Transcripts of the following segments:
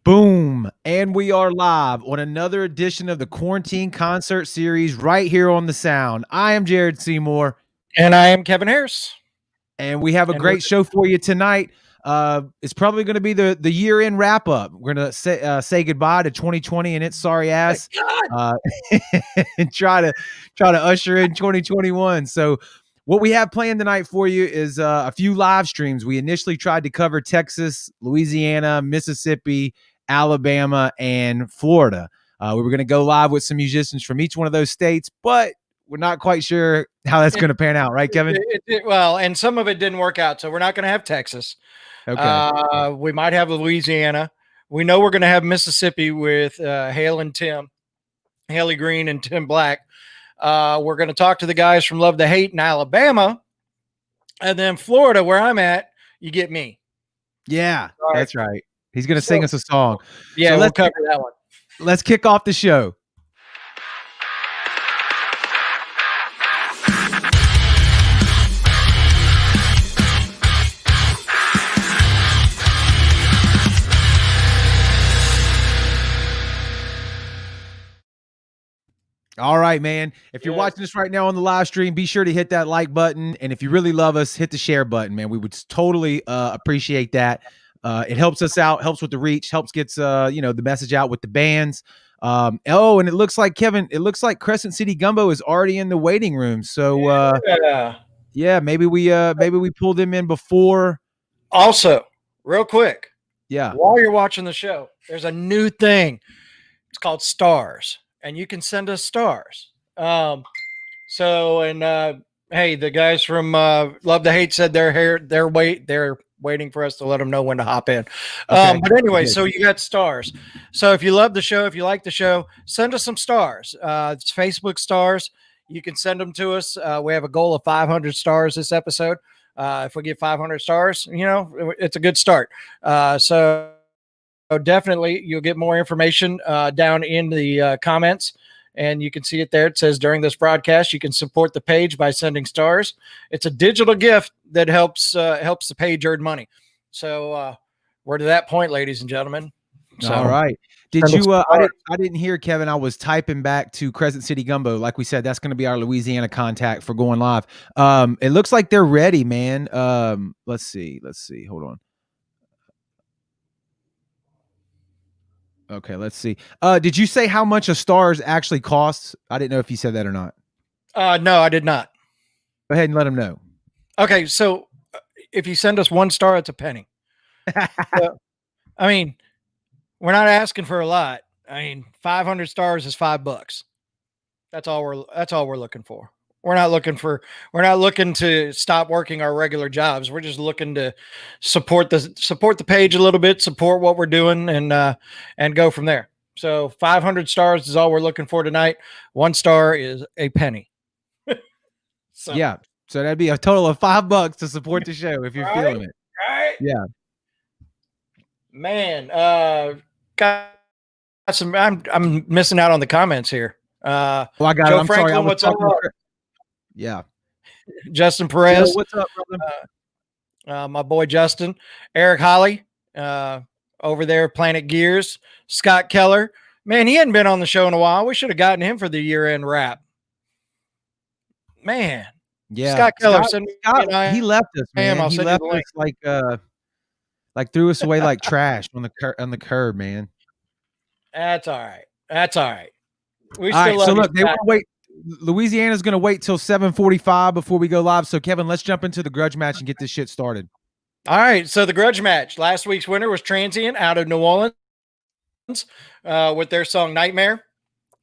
Boom. And we are live on another edition of the Quarantine Concert Series right here on The Sound. I am Jared Seymour. And I am Kevin Harris. And we have a great show for you tonight. It's probably going to be the year-end wrap-up. We're going to say goodbye to 2020 and its sorry ass, and try to usher in 2021. So what we have planned tonight for you is a few live streams. We initially tried to cover Texas, Louisiana, Mississippi, Alabama, and Florida. We were going to go live with some musicians from each one of those states, but we're not quite sure how that's going to pan out, right, Kevin? Well, and some of it didn't work out, so we're not going to have Texas. Okay. We might have Louisiana. We know we're going to have Mississippi with Haley Green and Tim Black. We're going to talk to the guys from Love the Hate in Alabama. And then Florida, where I'm at, you get me. Yeah, that's right. He's going to sing us a song. Yeah, so we'll cover that one. Let's kick off the show. All right, man. If you're watching this right now on the live stream, be sure to hit that like button. And if you really love us, hit the share button, man. We would totally appreciate that. It helps us out, helps with the reach, helps gets the message out with the bands. And it looks like Crescent City Gumbo is already in the waiting room. So maybe we pull them in before. Also, real quick. Yeah. While you're watching the show, there's a new thing. It's called Stars. And you can send us stars. Hey, the guys from Love the Hate said they're waiting for us to let them know when to hop in. Okay. But anyway, so you got stars. So if you love the show, if you like the show, send us some stars. It's Facebook stars. You can send them to us. We have a goal of 500 stars this episode. If we get 500 stars, it's a good start. So definitely you'll get more information down in the comments, and you can see it there. It says during this broadcast, you can support the page by sending stars. It's a digital gift that helps the page earn money. So we're to that point, ladies and gentlemen. So, all right. Did you, I didn't hear, Kevin, I was typing back to Crescent City Gumbo. Like we said, that's going to be our Louisiana contact for going live. It looks like they're ready, man. Let's see. Hold on. Okay, let's see. Did you say how much a stars actually costs? I didn't know if you said that or not. No, I did not. Go ahead and let them know. Okay, so if you send us one star, it's a penny. We're not asking for a lot. 500 stars is $5. That's all we're looking for. We're not looking to stop working our regular jobs. We're just looking to support the page a little bit, support what we're doing, and go from there. So 500 stars is all we're looking for tonight. 1 star is a penny. So that'd be a total of $5 to support the show if you're feeling it. Right? Yeah. Man, got some. I'm missing out on the comments here. I got Joe it. I'm Franklin, sorry. what's up? Yeah. Justin Perez. Joe, what's up, brother? My boy Justin. Eric Holly over there, Planet Gears. Scott Keller. Man, he hadn't been on the show in a while. We should have gotten him for the year-end wrap. Man. Yeah. Scott Keller. He left us, man. He left us like threw us away like trash on the curb, man. That's all right. We still love so look, they want to wait. Louisiana's going to wait till 7:45 before we go live. So, Kevin, let's jump into the grudge match and get this shit started. All right. So, the grudge match. Last week's winner was Transient out of New Orleans with their song Nightmare.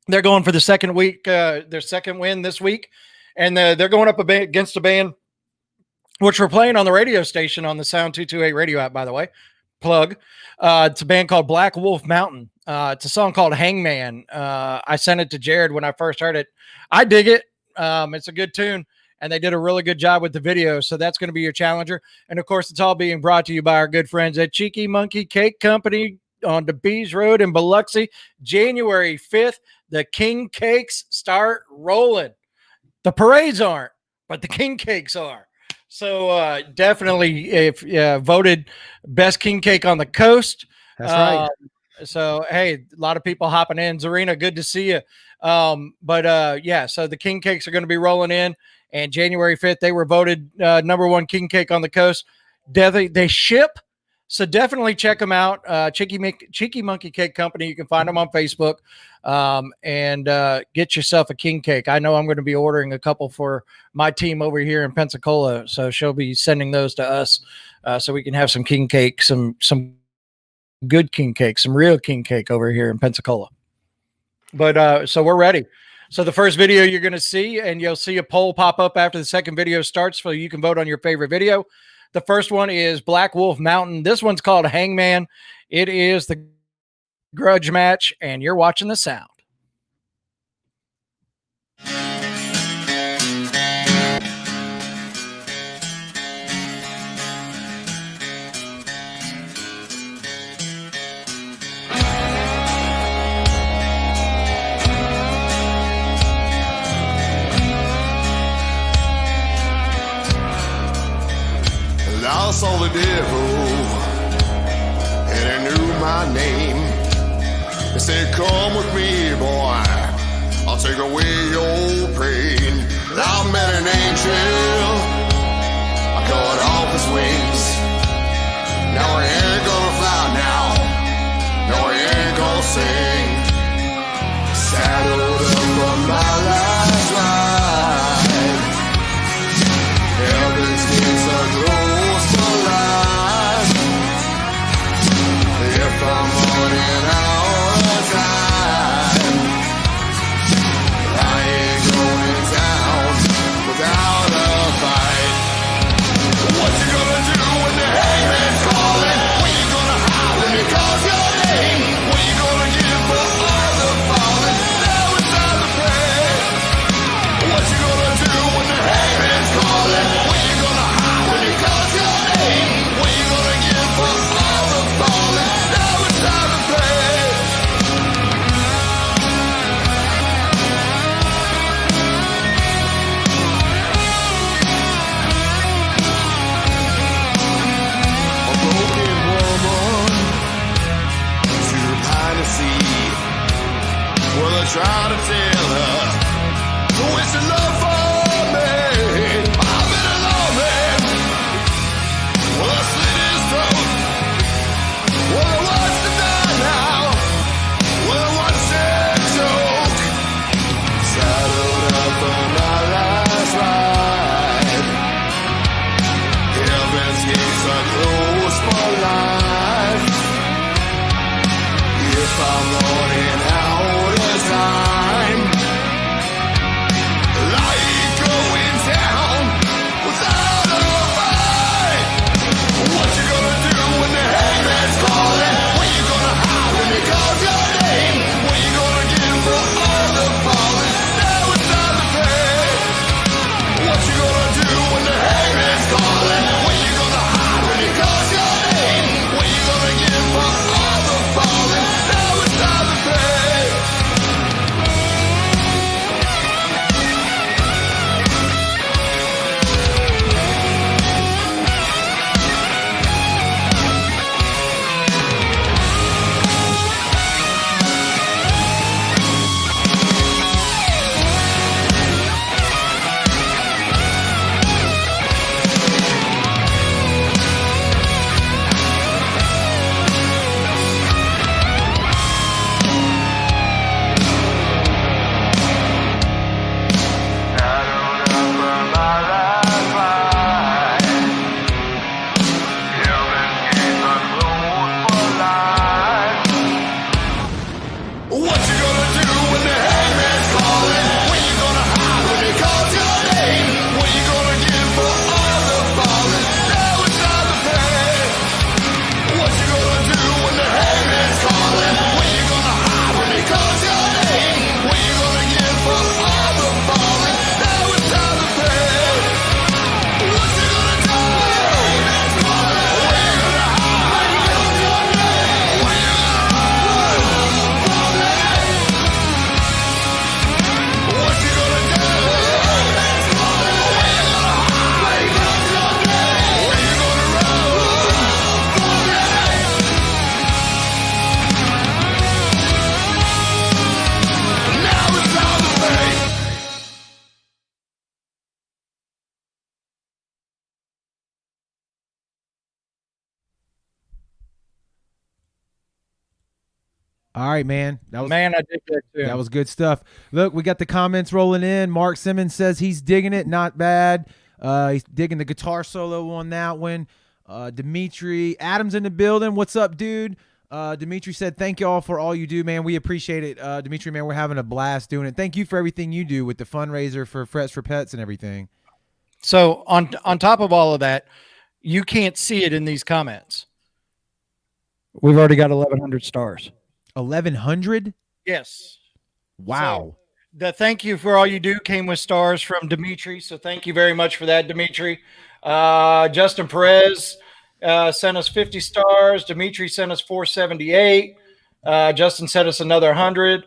They're going for the second week, their second win this week. And they're going up against a band, which we're playing on the radio station on the Sound 228 radio app, by the way. Plug. It's a band called Black Wolf Mountain. It's a song called Hangman. I sent it to Jared when I first heard it. I dig it. It's a good tune, and they did a really good job with the video. So that's going to be your challenger. And of course, it's all being brought to you by our good friends at Cheeky Monkey Cake Company on the Bees Road in Biloxi. January 5th, the King Cakes start rolling. The parades aren't, but the King Cakes are. So definitely, if voted best king cake on the coast. That's right. So, hey, a lot of people hopping in. Zarina, good to see you. Yeah, so the king cakes are going to be rolling in, and January 5th, they were voted number one king cake on the coast. They ship, so definitely check them out. Cheeky Monkey Cake Company. You can find them on Facebook, and get yourself a king cake. I know I'm going to be ordering a couple for my team over here in Pensacola, so she'll be sending those to us, so we can have some king cake, some good king cake, some real king cake over here in Pensacola. But so we're ready. So the first video you're going to see, and you'll see a poll pop up after the second video starts, so you can vote on your favorite video. The first one is Black Wolf Mountain. This one's called Hangman. It is the grudge match, and you're watching the sound. I saw the devil, and he knew my name. He said, come with me, boy, I'll take away your pain. I met an angel, I cut off his wings. Now he ain't gonna fly now, no he ain't gonna sing. Saddled up for my last ride, heaven's gates are closed for life. If I'm running out of time, I ain't going down without a fight. What you gonna do when the hangman's calling? When you gonna hide when he calls your name? What you gonna give for all the fallen? Now it's time to pray. What you gonna do when the hangman's calling? When you gonna hide when he calls your name? What you gonna give for all the fallen? Now it's time to pray. A broken woman too blind to see. Well, I try to tell her the wish of love for me. I've been alone, man. Well, I slit his throat. Well, I watched him die now. Well, I watched him choke. Saddled up for my last ride. Heaven's gates are closed for life. If I'm running out of time, I All right, man. I did that too. That was good stuff. Look, we got the comments rolling in. Mark Simmons says he's digging it. Not bad. He's digging the guitar solo on that one. Dimitri Adams in the building. What's up, dude? Dimitri said, thank y'all for all you do, man. We appreciate it. Dimitri, man, we're having a blast doing it. Thank you for everything you do with the fundraiser for Frets for Pets and everything. So on top of all of that, you can't see it in these comments. We've already got 1,100 stars. 1,100? Yes. Wow. So the thank you for all you do came with stars from Dimitri. So thank you very much for that, Dimitri. Justin Perez sent us 50 stars. Dimitri sent us 478. Justin sent us another 100.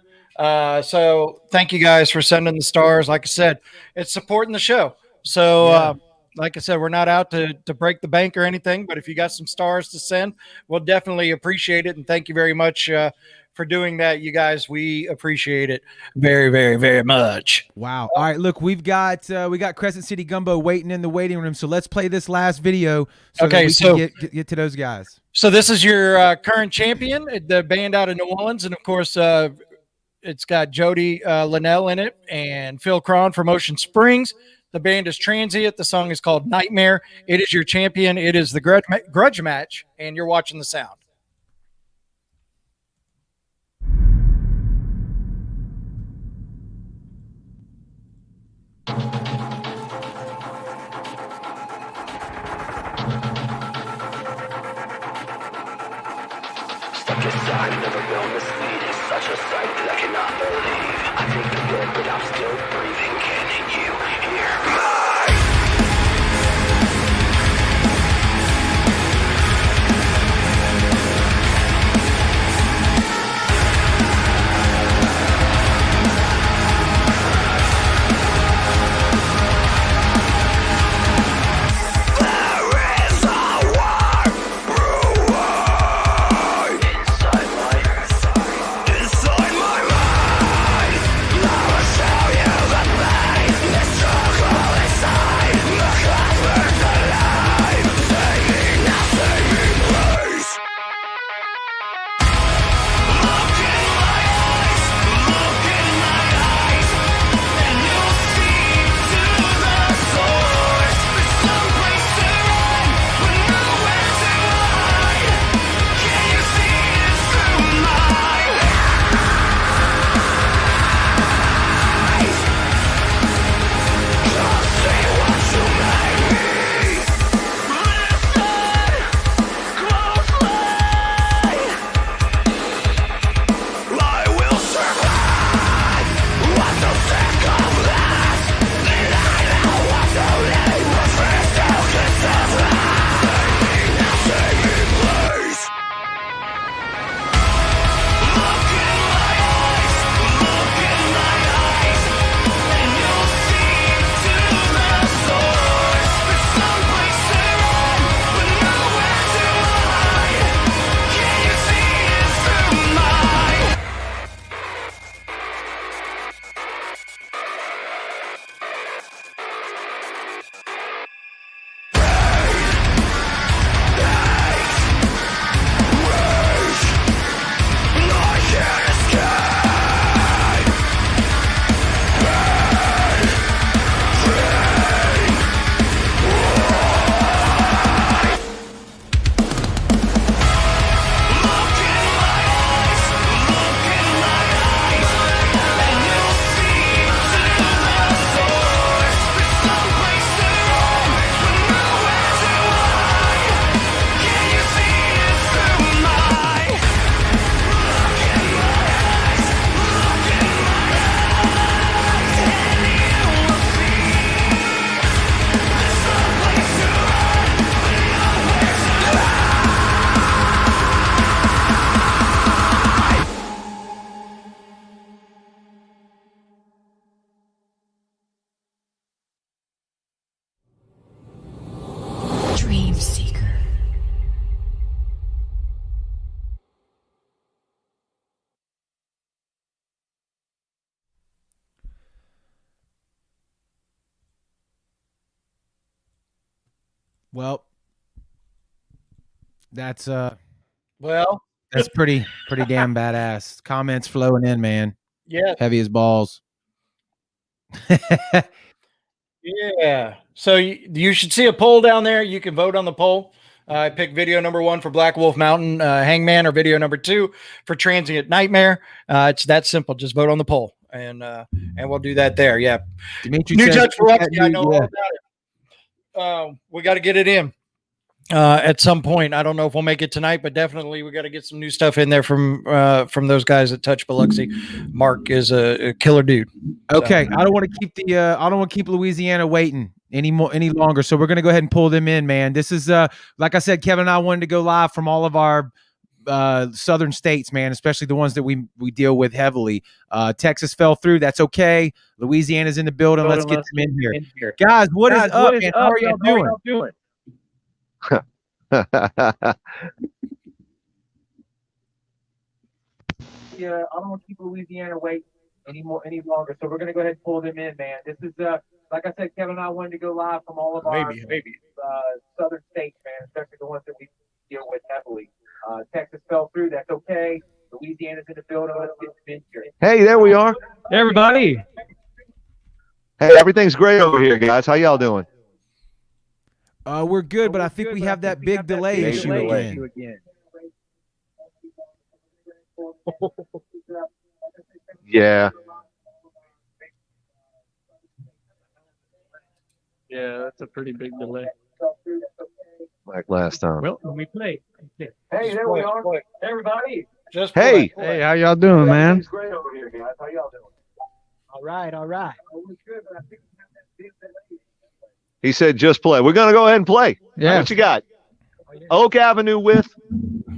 So thank you guys for sending the stars. Like I said, it's supporting the show. So like I said, we're not out to break the bank or anything, but if you got some stars to send, we'll definitely appreciate it. And thank you very much for doing that, you guys. We appreciate it very, very, very much. Wow. All right, look, we got Crescent City Gumbo waiting in the waiting room. So let's play this last video so that we can get to those guys. So this is your current champion, the band out of New Orleans. And of course, it's got Jody Linnell in it and Phil Cron from Ocean Springs. The band is Transient. The song is called Nightmare. It is your champion. It is the grudge match, and you're watching the sound. Stuck inside, never will mislead. It's such a sight that I cannot believe. I take the hit, but I'm still breathing. Can you hear me? Well, that's Well, That's pretty damn badass. Comments flowing in, man. Yeah. Heavy as balls. Yeah. So you should see a poll down there. You can vote on the poll. I picked video number 1 for Black Wolf Mountain Hangman, or video number 2 for Transient Nightmare. It's that simple. Just vote on the poll, and we'll do that there. Yeah. Dimitri New says, Touch Biloxi, I know all about it. We got to get it in at some point. I don't know if we'll make it tonight, but definitely we got to get some new stuff in there from those guys at Touch Biloxi. Mark is a killer dude. Okay, so I don't want to keep Louisiana waiting any longer. So we're gonna go ahead and pull them in, man. This is like I said, Kevin and I wanted to go live from all of our southern states, man, especially the ones that we deal with heavily. Texas fell through. That's okay. Louisiana's in the building. Let's get them in here. Guys, what is up, man? How are y'all doing? Yeah, I don't want to keep Louisiana waiting any longer. So we're gonna go ahead and pull them in, man. This is like I said, Kevin and I wanted to go live from all of our southern states, man, especially the ones that we deal with heavily. Texas fell through. That's okay. Louisiana's in the building. Let's get them in here. Hey, there we are. Hey, everybody. Hey, everything's great over here, guys. How y'all doing? We're good, but I think we have that big delay issue again. Yeah. Yeah, that's a pretty big delay. Like last time. Well, when we play. Hey, there we are. Everybody. Just hey. Hey, how y'all doing, man? It's great over here, guys. How y'all doing? All right. He said just play. We're going to go ahead and play. Yeah. What you got? Oak Avenue with?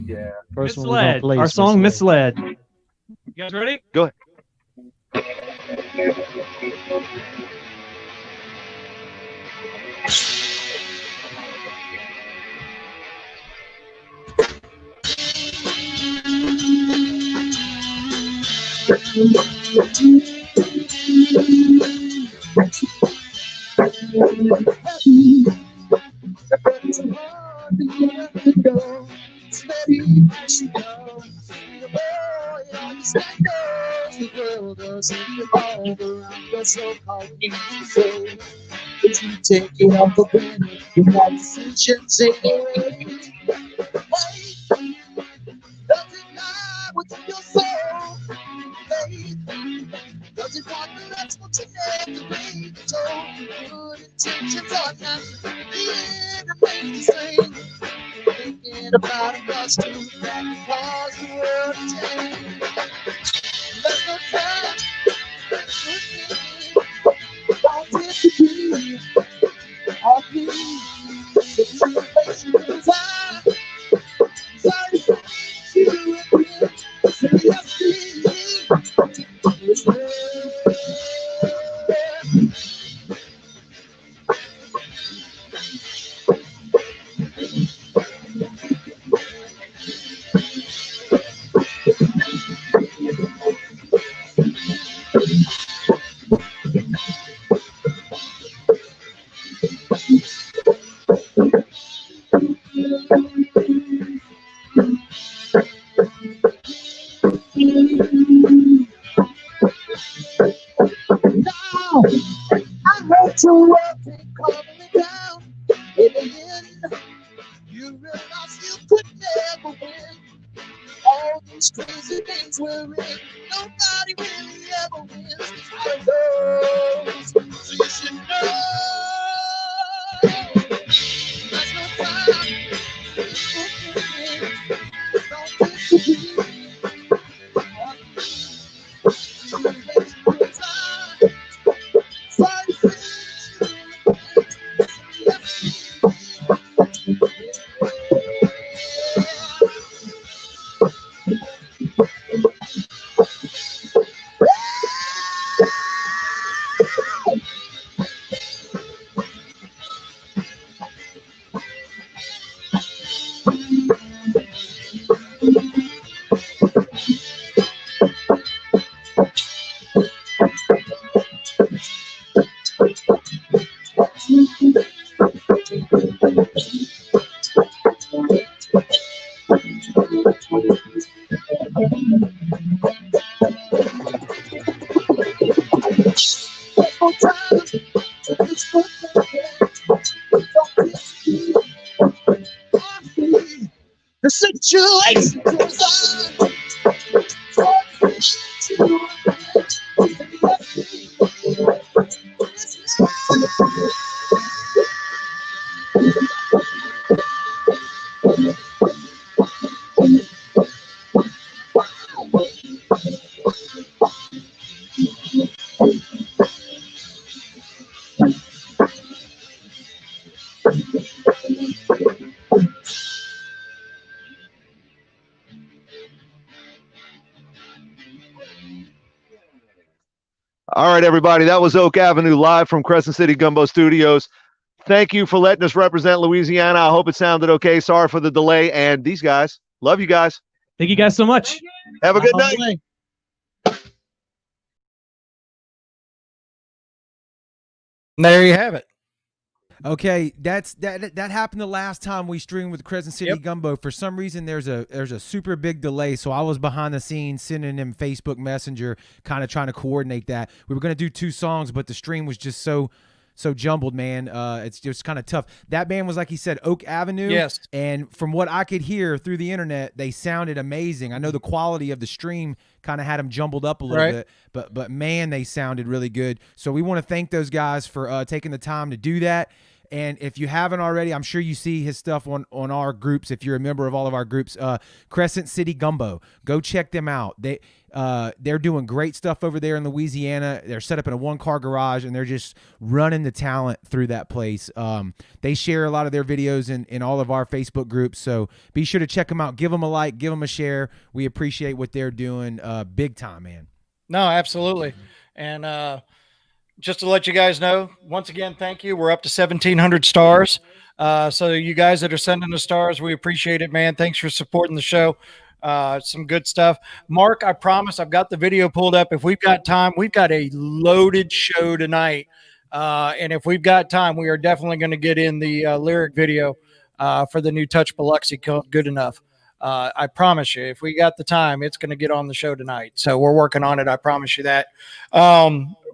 Yeah. First Misled. Our song Misled. You guys ready? Go ahead. If you take it off for granted, you have decisions in it. Does it lie within your soul? Faith. Does it want to that's what you never made it told? Good intentions are not the remain the same. Thinking about a bus to that cause the world to change. There's no time. Don't disagree. All these situations are sorry. You repent. Say yes, please. I heard your world keep calling me down. In the end, you realize you could never win. All these crazy things we're in, nobody really ever wins. I know, so you should know. There's no time. Don't disagree. The situation goes on. All right, everybody. That was Oak Avenue live from Crescent City Gumbo Studios. Thank you for letting us represent Louisiana. I hope it sounded okay. Sorry for the delay. And these guys, love you guys. Thank you guys so much. Have a good night. There you have it. Okay, that happened the last time we streamed with Crescent City Gumbo. For some reason, there's a super big delay, so I was behind the scenes sending him Facebook Messenger, kind of trying to coordinate that. We were gonna do 2 songs, but the stream was just so jumbled, man. It's just kind of tough. That band was, like he said, Oak Avenue. Yes. And from what I could hear through the internet, they sounded amazing. I know the quality of the stream kind of had them jumbled up a little bit, but man, they sounded really good. So we want to thank those guys for taking the time to do that. And if you haven't already, I'm sure you see his stuff on our groups. If you're a member of all of our groups, Crescent City Gumbo, go check them out. They're doing great stuff over there in Louisiana. They're set up in a 1-car garage, and they're just running the talent through that place. They share a lot of their videos in all of our Facebook groups, so be sure to check them out. Give them a like, give them a share. We appreciate what they're doing big time, man. No, absolutely. And just to let you guys know, once again, thank you. We're up to 1,700 stars. So you guys that are sending the stars, we appreciate it, man. Thanks for supporting the show. Some good stuff. Mark, I promise I've got the video pulled up. If we've got time, we've got a loaded show tonight. And if we've got time, we are definitely going to get in the lyric video for the new Touch Biloxi called Good Enough. I promise you, if we got the time, it's going to get on the show tonight. So we're working on it. I promise you that.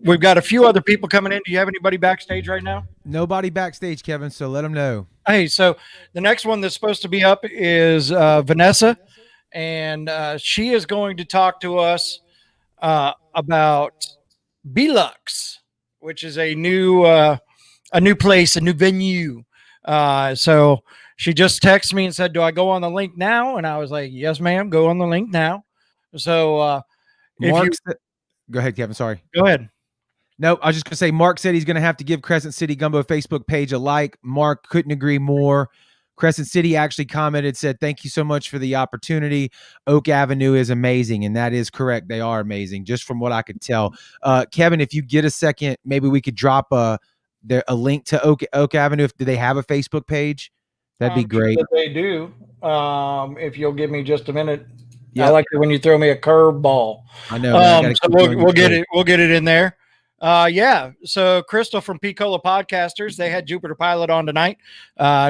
We've got a few other people coming in. Do you have anybody backstage right now? Nobody backstage, Kevin, so let them know. Hey, so the next one that's supposed to be up is Vanessa, and she is going to talk to us about Belux, which is a new place, a new venue. So she just texted me and said, "Do I go on the link now?" And I was like, "Yes, ma'am. Go on the link now." So go ahead, Kevin. Sorry. Go ahead. No, I was just going to say, Mark said he's going to have to give Crescent City Gumbo Facebook page a like. Mark couldn't agree more. Crescent City actually commented, said, "Thank you so much for the opportunity. Oak Avenue is amazing." And that is correct. They are amazing, just from what I could tell. Kevin, if you get a second, maybe we could drop a link to Oak Avenue. Do they have a Facebook page? That'd be great. Sure they do. If you'll give me just a minute. I like it when you throw me a curveball. I know. So we'll get it. We'll get it in there. So Crystal from Picola Podcasters, they had Jupiter Pilot on tonight.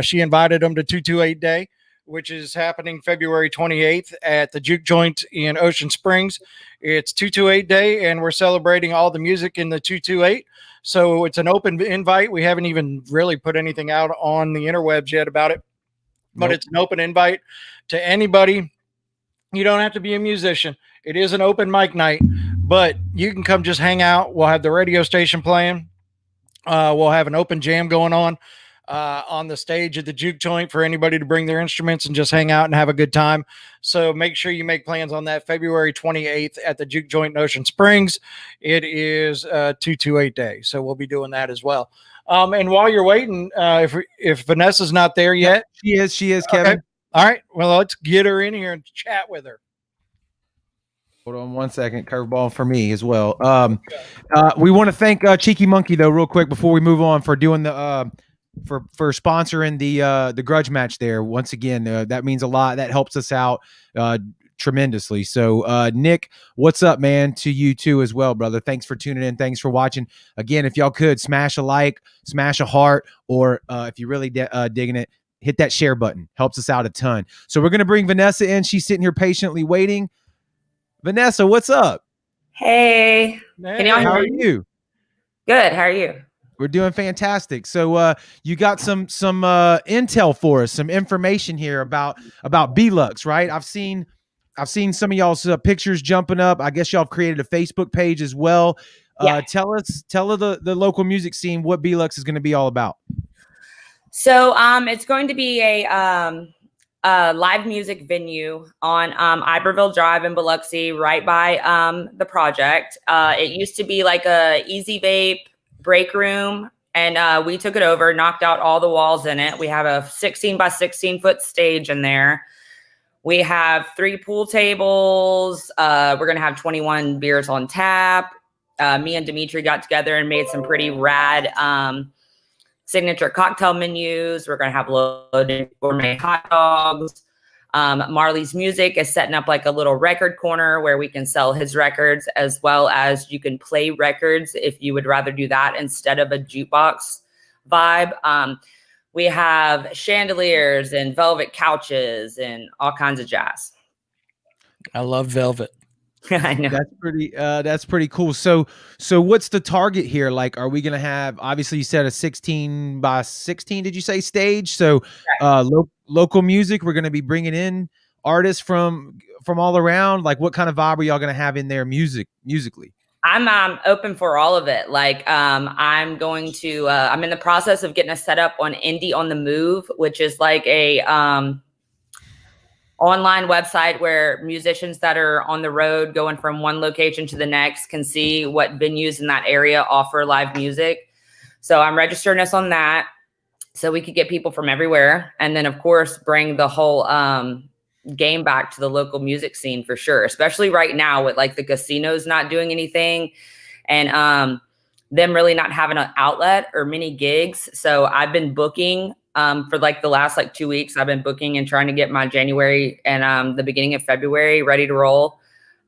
She invited them to 228 Day, which is happening February 28th at the Juke Joint in Ocean Springs. It's 228 Day, and we're celebrating all the music in the 228. So it's an open invite. We haven't even really put anything out on the interwebs yet about it, but it's an open invite to anybody. You don't have to be a musician. It is an open mic night, but you can come just hang out. We'll have the radio station playing. We'll have an open jam going on the stage at the Juke Joint for anybody to bring their instruments and just hang out and have a good time. So make sure you make plans on that February 28th at the Juke Joint in Ocean Springs. It is 228 Day. So we'll be doing that as well. And while you're waiting, if Vanessa's not there yet. She is, Kevin. Okay. All right. Well, let's get her in here and chat with her. Hold on 1 second. Curveball for me as well. We want to thank Cheeky Monkey though, real quick, before we move on, for doing the for sponsoring the grudge match there. Once again, that means a lot. That helps us out tremendously. So Nick, what's up, man? To you too as well, brother. Thanks for tuning in. Thanks for watching. Again, if y'all could smash a like, smash a heart, or if you're really digging it, hit that share button. Helps us out a ton. So we're going to bring Vanessa in. She's sitting here patiently waiting. Vanessa, what's up? Hey, can y'all How hear are me? you? Good. How are you? We're doing fantastic. So you got some intel for us, some information here about Belux, right? I've seen some of y'all's pictures jumping up. I guess y'all have created a Facebook page as well. Yeah. Tell the local music scene what Belux is going to be all about. So it's going to be a live music venue on Iberville Drive in Biloxi, right by the project. It used to be like a Easy Vape break room, and we took it over, knocked out all the walls in it. We have a 16 by 16 foot stage in there. We have 3 pool tables. We're going to have 21 beers on tap. Me and Dimitri got together and made some pretty rad signature cocktail menus. We're going to have loaded gourmet hot dogs. Marley's Music is setting up like a little record corner where we can sell his records, as well as you can play records if you would rather do that instead of a jukebox vibe. We have chandeliers and velvet couches and all kinds of jazz. I love velvet. I know. That's pretty cool. So what's the target here? Like, are we going to have, obviously you said a 16 by 16, did you say, stage? So local music, we're going to be bringing in artists from all around. Like, what kind of vibe are y'all going to have in there musically? I'm open for all of it. Like, I'm going to, I'm in the process of getting a setup on Indie on the Move, which is like a, online website where musicians that are on the road going from one location to the next can see what venues in that area offer live music. So I'm registering us on that so we could get people from everywhere. And then of course, bring the whole game back to the local music scene for sure, especially right now with like the casinos not doing anything and them really not having an outlet or many gigs. So I've been booking for like the last 2 weeks. I've been booking and trying to get my January and the beginning of February ready to roll.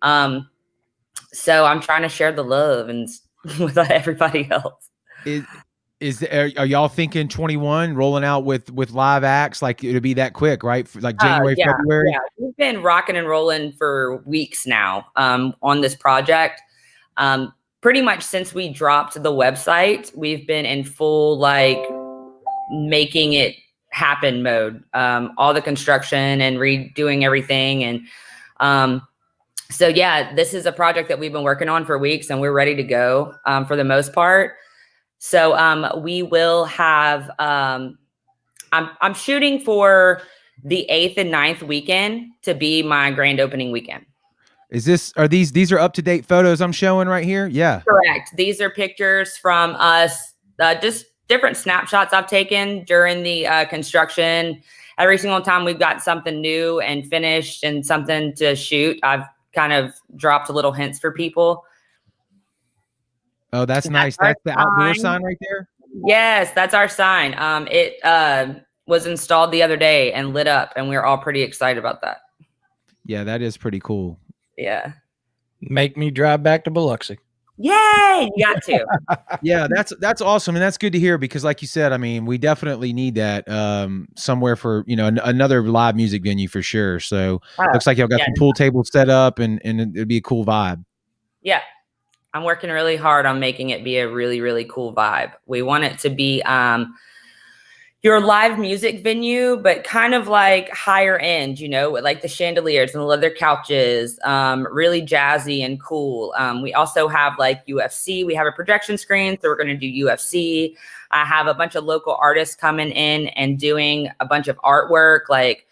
So I'm trying to share the love and with everybody else. Are y'all thinking 21 rolling out with live acts? Like it'll be that quick, right? Like January, February? Yeah, we've been rocking and rolling for weeks now on this project. Pretty much since we dropped the website, we've been in full making it happen mode, all the construction and redoing everything. And so, yeah, this is a project that we've been working on for weeks and we're ready to go for the most part. So we will have, I'm shooting for the 8th and 9th weekend to be my grand opening weekend. These are up-to-date photos I'm showing right here? Yeah. Correct. These are pictures from us, just different snapshots I've taken during the construction. Every single time we've got something new and finished and something to shoot, I've kind of dropped little hints for people. Oh, that's nice. That's the outdoor sign right there? Yes, that's our sign. It was installed the other day and lit up, and we're all pretty excited about that. Yeah, that is pretty cool. Yeah. Make me drive back to Biloxi. Yay, you got to. Yeah, that's awesome. And that's good to hear because like you said, I mean, we definitely need that somewhere for, another live music venue for sure. So looks like y'all got some pool tables set up and it'd be a cool vibe. Yeah. I'm working really hard on making it be a really, really cool vibe. We want it to be your live music venue, but kind of like higher end, with like the chandeliers and the leather couches, really jazzy and cool. We also have like UFC. We have a projection screen, so we're going to do UFC. I have a bunch of local artists coming in and doing a bunch of artwork, like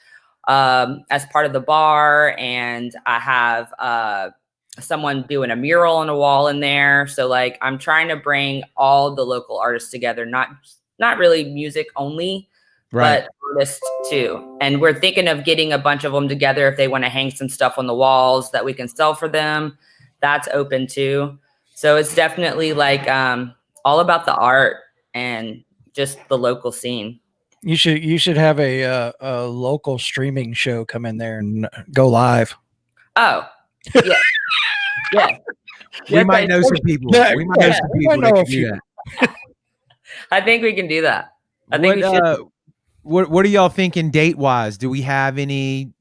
as part of the bar. And I have someone doing a mural on a wall in there. So like I'm trying to bring all the local artists together, not really music only, right, but artists too. And we're thinking of getting a bunch of them together if they want to hang some stuff on the walls that we can sell for them. That's open too. So it's definitely like all about the art and just the local scene. You should have a local streaming show come in there and go live. Oh, yeah. Yeah. We might know some people. We might know some people that can do that. I think we can do that. I think we should. what are y'all thinking date wise? Do we have any?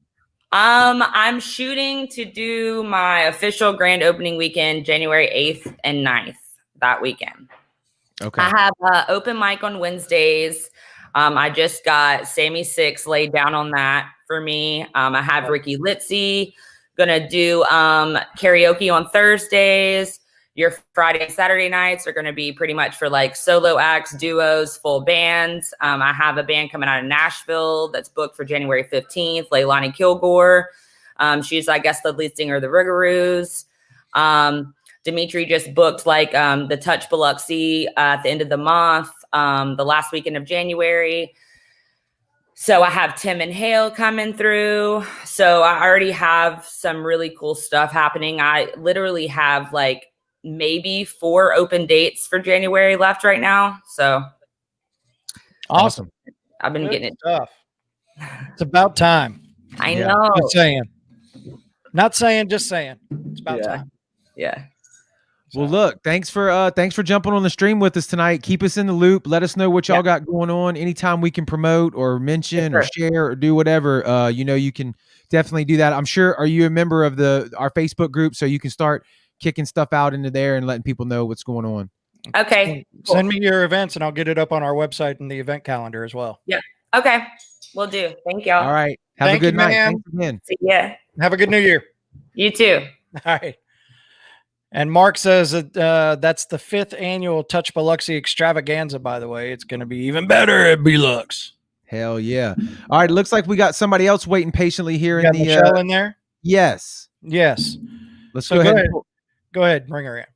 I'm shooting to do my official grand opening weekend, January 8th and 9th, that weekend. Okay. I have open mic on Wednesdays. I just got Sammy Six laid down on that for me. I have Ricky Litzy gonna do karaoke on Thursdays. Your Friday and Saturday nights are going to be pretty much for like solo acts, duos, full bands. I have a band coming out of Nashville that's booked for January 15th, Leilani Kilgore. She's, I guess, the lead singer of the Rigaroos. Dimitri just booked like the Touch Biloxi at the end of the month, the last weekend of January. So I have Tim and Hale coming through. So I already have some really cool stuff happening. I literally have like maybe 4 open dates for January left right now. So awesome. I've been getting it. Stuff. It's about time. I know. Just saying. Not saying, just saying. It's about time. Yeah. Well, look, thanks for jumping on the stream with us tonight. Keep us in the loop. Let us know what y'all got going on. Anytime we can promote or mention or share or do whatever, you can definitely do that. I'm sure. Are you a member of our Facebook group so you can start kicking stuff out into there and letting people know what's going on? Okay. Send me your events and I'll get it up on our website and the event calendar as well. Yeah. Okay. Will do. Thank y'all. All right. Have a good night. Thanks again. See ya. Have a good New Year. You too. All right. And Mark says that that's the 5th annual Touch Biloxi extravaganza, by the way. It's going to be even better at Bilox. Hell yeah. All right. It looks like we got somebody else waiting patiently here in the Michelle in there. Yes. Let's go ahead. Go ahead. Bring her in.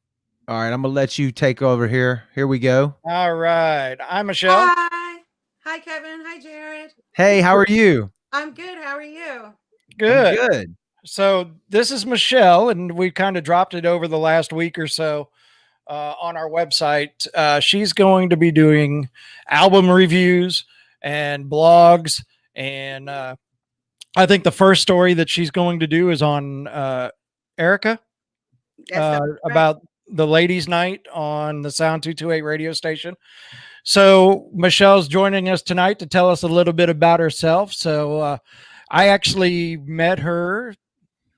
All right. I'm going to let you take over here. Here we go. All right. I'm Michelle. Hi, Kevin. Hi, Jared. Hey, how are you? I'm good. How are you? Good. I'm good. So this is Michelle, and we kind of dropped it over the last week or so on our website. She's going to be doing album reviews and blogs, and I think the first story that she's going to do is on Erica about the ladies' night on the Sound 228 radio station. So Michelle's joining us tonight to tell us a little bit about herself. So I actually met her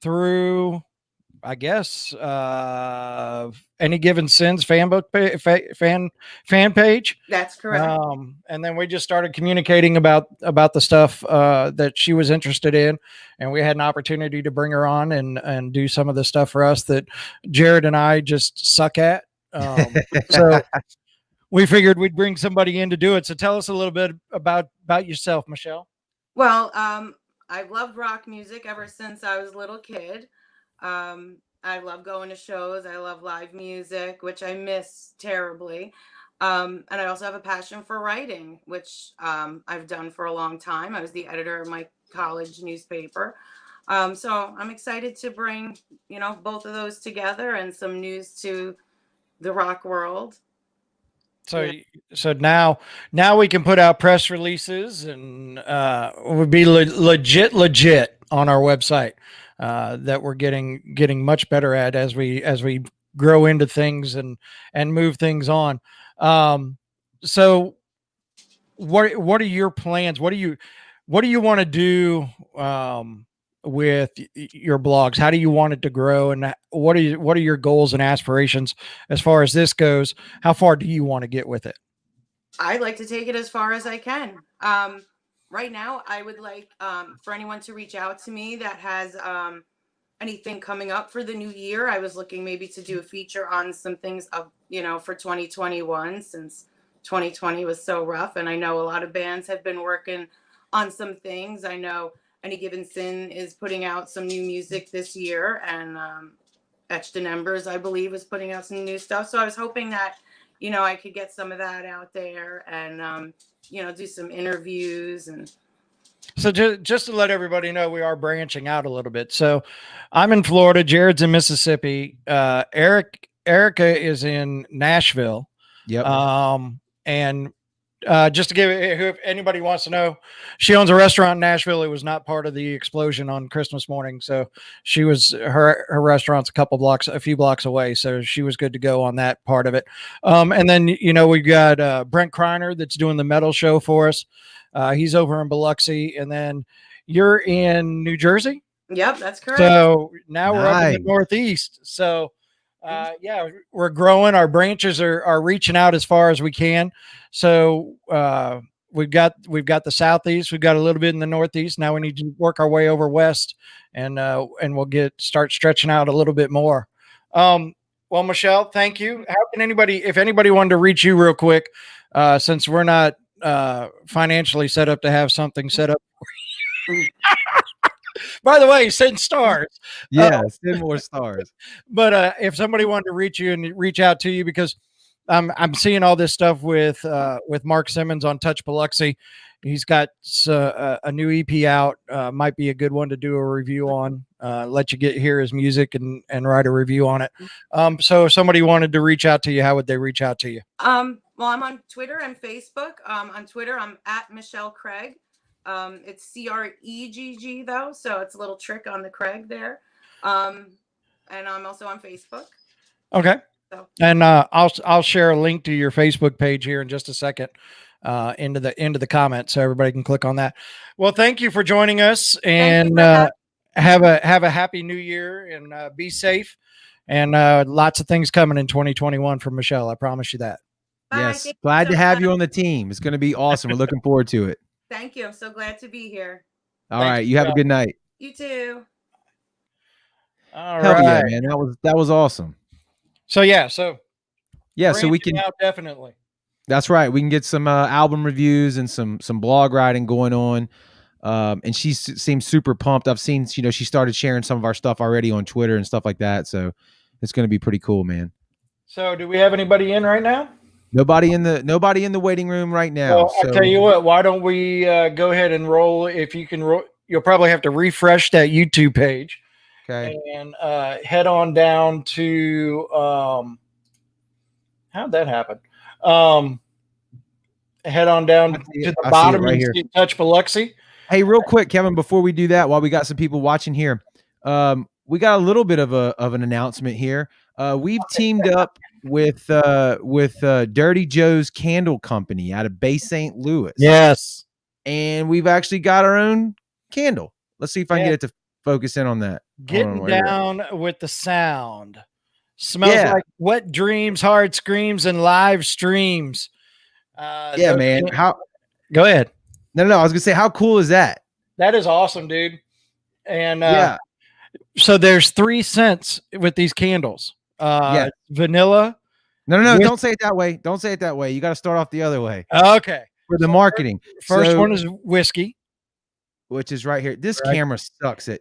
through, I guess, Any Given Sins fan page. That's correct. And then we just started communicating about the stuff that she was interested in, and we had an opportunity to bring her on and do some of the stuff for us that Jared and I just suck at. So we figured we'd bring somebody in to do it. So tell us a little bit about yourself, Michelle. Well, I've loved rock music ever since I was a little kid. I love going to shows. I love live music, which I miss terribly. And I also have a passion for writing, which I've done for a long time. I was the editor of my college newspaper. So I'm excited to bring, both of those together and some news to the rock world. So now we can put out press releases and would be legit on our website that we're getting much better at as we grow into things and move things on. So what are your plans? What do you want to do with your blogs? How do you want it to grow, and what are your goals and aspirations as far as this goes? How far do you want to get with it? I'd like to take it as far as I can. Right now, I would like for anyone to reach out to me that has anything coming up for the new year. I was looking maybe to do a feature on some things of, for 2021, since 2020 was so rough. And I know a lot of bands have been working on some things. I know Any Given Sin is putting out some new music this year, and Etched in Embers, I believe, is putting out some new stuff. So I was hoping that, I could get some of that out there and, do some interviews. And so just to let everybody know, we are branching out a little bit. So I'm in Florida, Jared's in Mississippi, Erica is in Nashville. Yep. And just to give if anybody wants to know, she owns a restaurant in Nashville. It was not part of the explosion on Christmas morning. So her restaurant's a few blocks away. So she was good to go on that part of it. And then, we've got Brent Kreiner that's doing the metal show for us. He's over in Biloxi, and then you're in New Jersey. Yep, that's correct. So now we're up in the Nice. Northeast. So yeah, we're growing. Our branches are reaching out as far as we can. So we've got the Southeast. We've got a little bit in the Northeast. Now we need to work our way over west, and we'll start stretching out a little bit more. Well, Michelle, thank you. How can if anybody wanted to reach you real quick, since we're not financially set up to have something set up. By the way, send stars. Yeah, send more stars. But if somebody wanted to reach you and reach out to you, because I'm seeing all this stuff with Mark Simmons on Touch Biloxi. He's got a new EP out. Might be a good one to do a review on. Let you hear his music and write a review on it. So if somebody wanted to reach out to you, how would they reach out to you? Well, I'm on Twitter and Facebook. On Twitter, I'm at Michelle Craig. It's CREGG though, so it's a little trick on the Craig there. And I'm also on Facebook. Okay. So. And I'll share a link to your Facebook page here in just a second, into the comments, so everybody can click on that. Well, thank you for joining us, and have a happy new year, and be safe, and lots of things coming in 2021 from Michelle. I promise you that. Bye. Yes, Thank glad you to so have much. you on the team. It's going to be awesome. We're looking forward to it. Thank you. I'm so glad to be here. All right, you have a good night. You too. All Hell right. yeah, man. That was awesome. So yeah, so we can out definitely. That's right. We can get some album reviews and some blog writing going on. And she seems super pumped. I've seen, she started sharing some of our stuff already on Twitter and stuff like that. So it's going to be pretty cool, man. So do we have anybody in right now? Nobody in the waiting room right now. Well, I'll tell you what, why don't we go ahead and roll? If you can roll, you'll probably have to refresh that YouTube page. Okay. And head on down to how'd that happen? Head on down to the bottom and see Touch Biloxi. Hey, real quick, Kevin, before we do that, while we got some people watching here, we got a little bit of an announcement here. We've teamed up with Dirty Joe's Candle Company out of Bay St. Louis. Yes. And we've actually got our own candle. Let's see if I can get it to focus in on that. Getting down with the sound. Smells like wet dreams, hard screams, and live streams. Yeah, man. Go ahead. No. I was gonna say, how cool is that? That is awesome, dude. And so there's 3 scents with these candles. Vanilla. No. Don't say it that way. Don't say it that way. You got to start off the other way. Okay. For the marketing. First one is whiskey, which is right here. This camera sucks at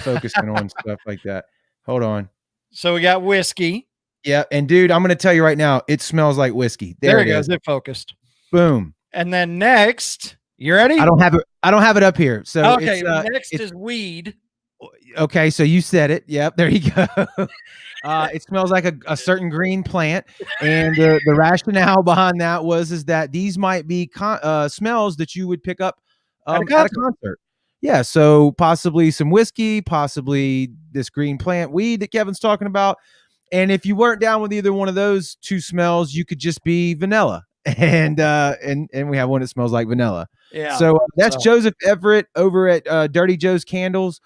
focusing on stuff like that. Hold on. So we got whiskey. Yeah, and dude, I'm gonna tell you right now, it smells like whiskey. There it goes. is. It focused. Boom. And then next, you ready? I don't have it up here. So okay, next is weed. Okay, so you said it. Yep, there you go. It smells like a certain green plant, and the rationale behind that is that these might be smells that you would pick up at a concert. Yeah, so possibly some whiskey, possibly this green plant weed that Kevin's talking about. And if you weren't down with either one of those 2 smells, you could just be vanilla. And we have one that smells like vanilla. Yeah. So that's Joseph Everett over at Dirty Joe's Candles.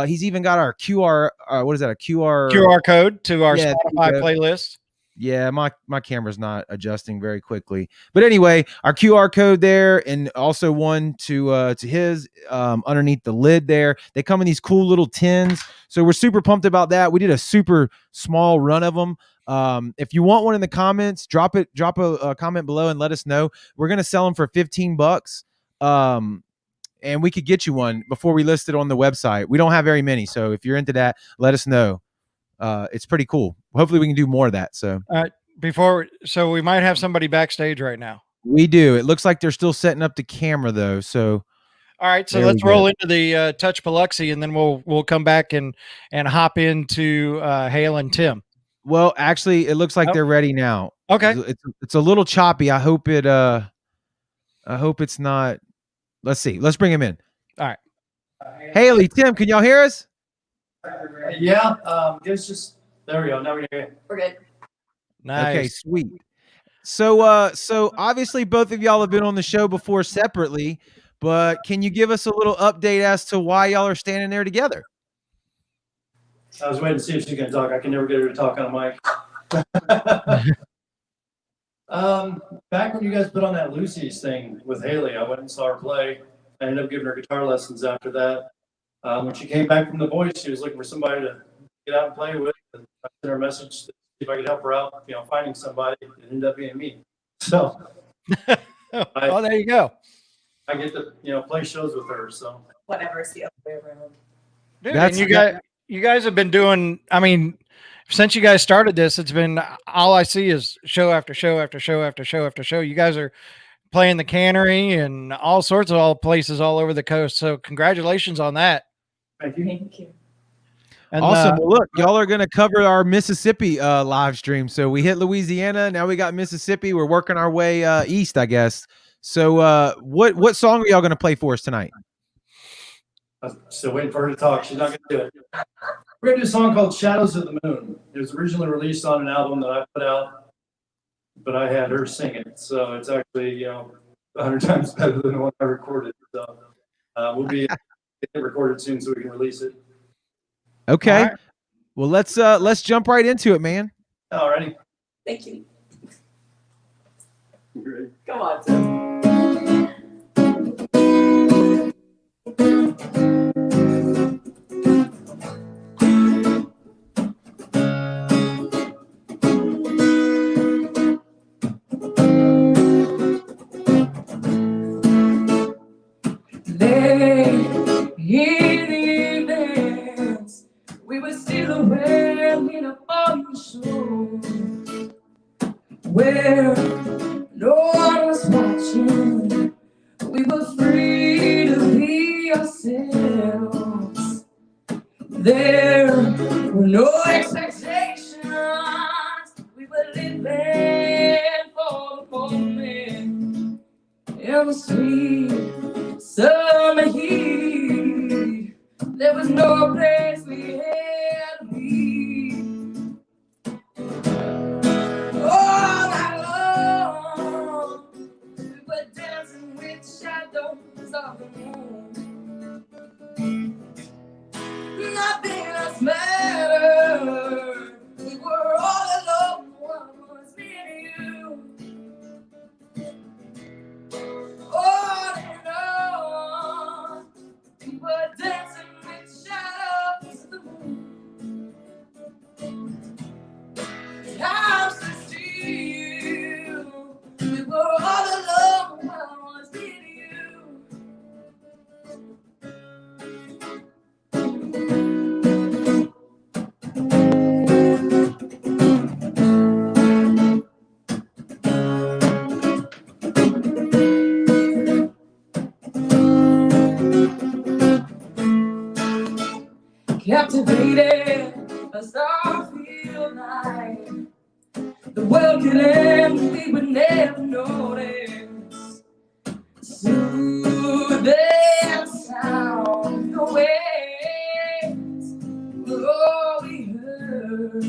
He's even got our QR. What is that? A QR code to our Spotify playlist. Yeah, my camera's not adjusting very quickly. But anyway, our QR code there, and also one to his underneath the lid there. They come in these cool little tins. So we're super pumped about that. We did a super small run of them. If you want one in the comments, drop a comment below and let us know. We're gonna sell them for $15. And we could get you one before we list it on the website. We don't have very many, so if you're into that, let us know. It's pretty cool. Hopefully we can do more of that. So so we might have somebody backstage right now. We do. It looks like they're still setting up the camera though. So all right, so let's roll into the Touch Biloxi, and then we'll come back and hop into Hale and Tim. Well, actually, it looks like they're ready now. Okay, it's a little choppy. I hope it's not. Let's see. Let's bring him in. All right. Haley, Tim, can y'all hear us? Yeah. It's just there we go. Now we're good. We're good. Nice. Okay, sweet. So obviously both of y'all have been on the show before separately, but can you give us a little update as to why y'all are standing there together? I was waiting to see if she's going to talk. I can never get her to talk on a mic. Back when you guys put on that Lucy's thing with Haley, I went and saw her play. I ended up giving her guitar lessons after that. When she came back from The Voice, she was looking for somebody to get out and play with. And I sent her a message to see if I could help her out, finding somebody. It ended up being me. So, oh, there you go. I get to, play shows with her. So, Whatever, it's the other way around. Dude, and you guys have been doing, I mean, since you guys started this, it's been, all I see is show after show after show after show after show. You guys are playing the Cannery and all sorts of all places all over the coast. So congratulations on that. Thank you. Thank you. And, awesome. Well, look, y'all are going to cover our Mississippi live stream. So we hit Louisiana. Now we got Mississippi. We're working our way east, I guess. So what song are y'all going to play for us tonight? I'm still waiting for her to talk. She's not going to do it. We're going to do a song called Shadows of the Moon. It was originally released on an album that I put out, but I had her sing it. So it's actually, 100 times better than the one I recorded. So we'll be getting it recorded soon so we can release it. Okay. Right. Well, let's jump right into it, man. All righty. Thank you. Great. Come on, Tim. We were still aware in a fun show where no one was watching. We were free to be ourselves. There were no expectations. We were living for the moment in the sweet summer heat. There was no place we had to be. All night long, we were dancing with shadows of the moon. Nothing else mattered. We were all alone. What was me and you? On and on, we were dancing. Shadows of the moon. I'm so still. We were all alone. I was with you. Captivated, a starfield night. The world could end, we would never notice. Soothing sound, the waves were all we heard.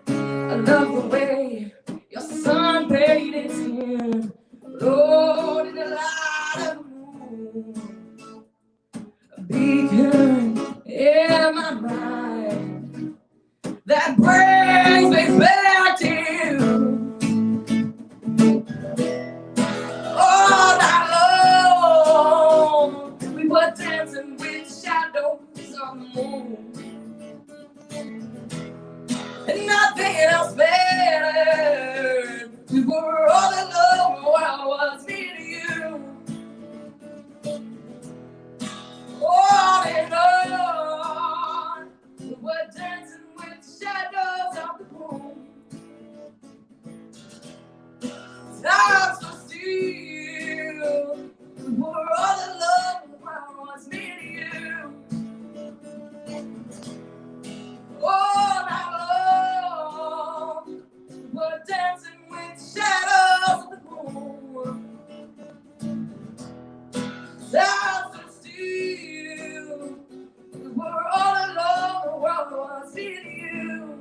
I love the way your sun bathed its skin, Lord, in the light of the moon. A beacon in my mind that brings me back to you. All night long, we were dancing with shadows on the moon, and nothing else mattered. We were all alone while I was near to you. On and on, we were dancing with shadows of the moon. Time so still, we were all alone while I was near to you. All night long, we were dancing with shadows of the moon. Time so still, we were all alone while I was with you.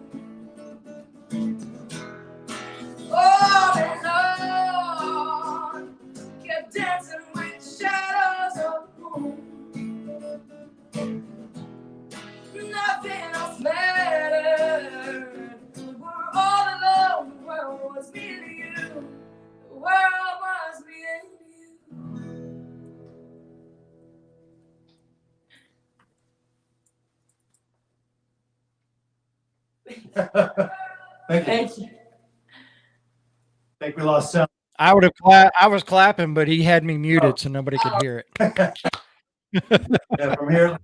On and on, kept dancing with Thank you. I think we lost sound. I was clapping, but he had me muted so nobody could hear it. Yeah, from here.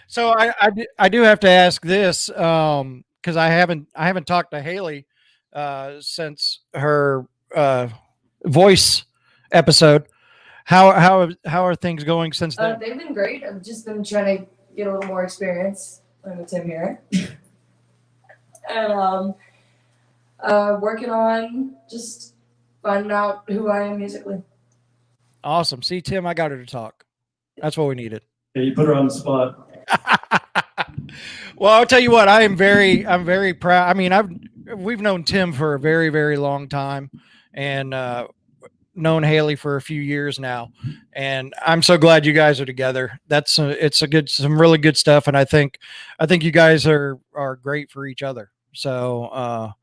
So I do have to ask this because I haven't talked to Haley since her voice episode. How are things going since then? They've been great. I've just been trying to get a little more experience with Tim here, and working on just finding out who I am musically. Awesome. See, Tim, I got her to talk. That's what we needed. Yeah, you put her on the spot. Well, I'll tell you what, I'm very proud. I mean, we've known Tim for a very, very long time, and known Haley for a few years now, and I'm so glad you guys are together. Some really good stuff, and I think you guys are great for each other. So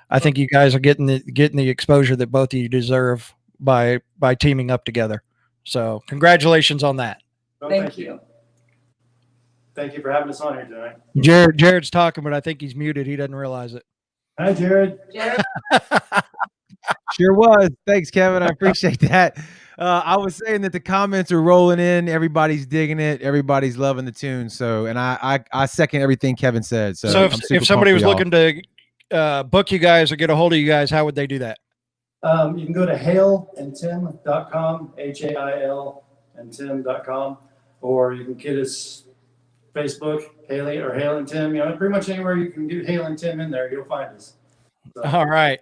I think you guys are getting the exposure that both of you deserve by teaming up together. So congratulations on that. Oh, Thank you. Thank you for having us on here tonight. Jared's talking, but I think he's muted. He doesn't realize it. Hi, Jared. Sure was. Thanks, Kevin. I appreciate that. I was saying that the comments are rolling in. Everybody's digging it. Everybody's loving the tune. So, and I second everything Kevin said. So if somebody was looking to book you guys or get a hold of you guys, how would they do that? You can go to hailandtim.com, HAIL and tim.com, or you can get us Facebook, Haley or Hail and Tim. Pretty much anywhere you can do Hail and Tim in there, you'll find us. So. All right.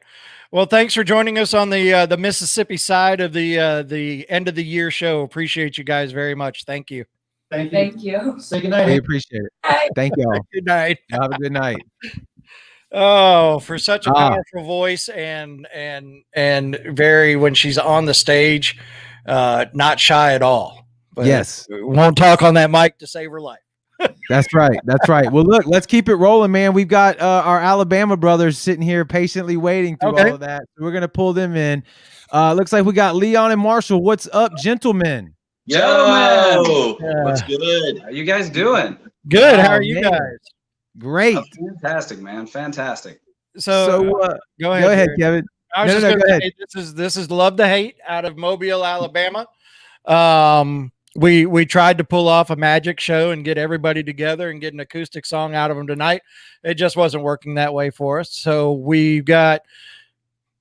Well, thanks for joining us on the Mississippi side of the end of the year show. Appreciate you guys very much. Thank you. Thank you. Thank you. Say good night. We appreciate it. Bye. Thank y'all. Good night. Have a good night. Oh, for such a powerful voice and very, when she's on the stage, not shy at all. But yes. Won't talk on that mic to save her life. That's right. That's right. Well, look, let's keep it rolling, man. We've got our Alabama brothers sitting here patiently waiting through all of that. So we're going to pull them in. Looks like we got Leon and Marshall. What's up, gentlemen? Yo, what's good? How you guys doing? Good. How are you guys? Great. Fantastic, man. Fantastic. So go ahead, Kevin. I was just gonna say, this is Love to Hate out of Mobile, Alabama. We tried to pull off a magic show and get everybody together and get an acoustic song out of them tonight. It just wasn't working that way for us. So we've got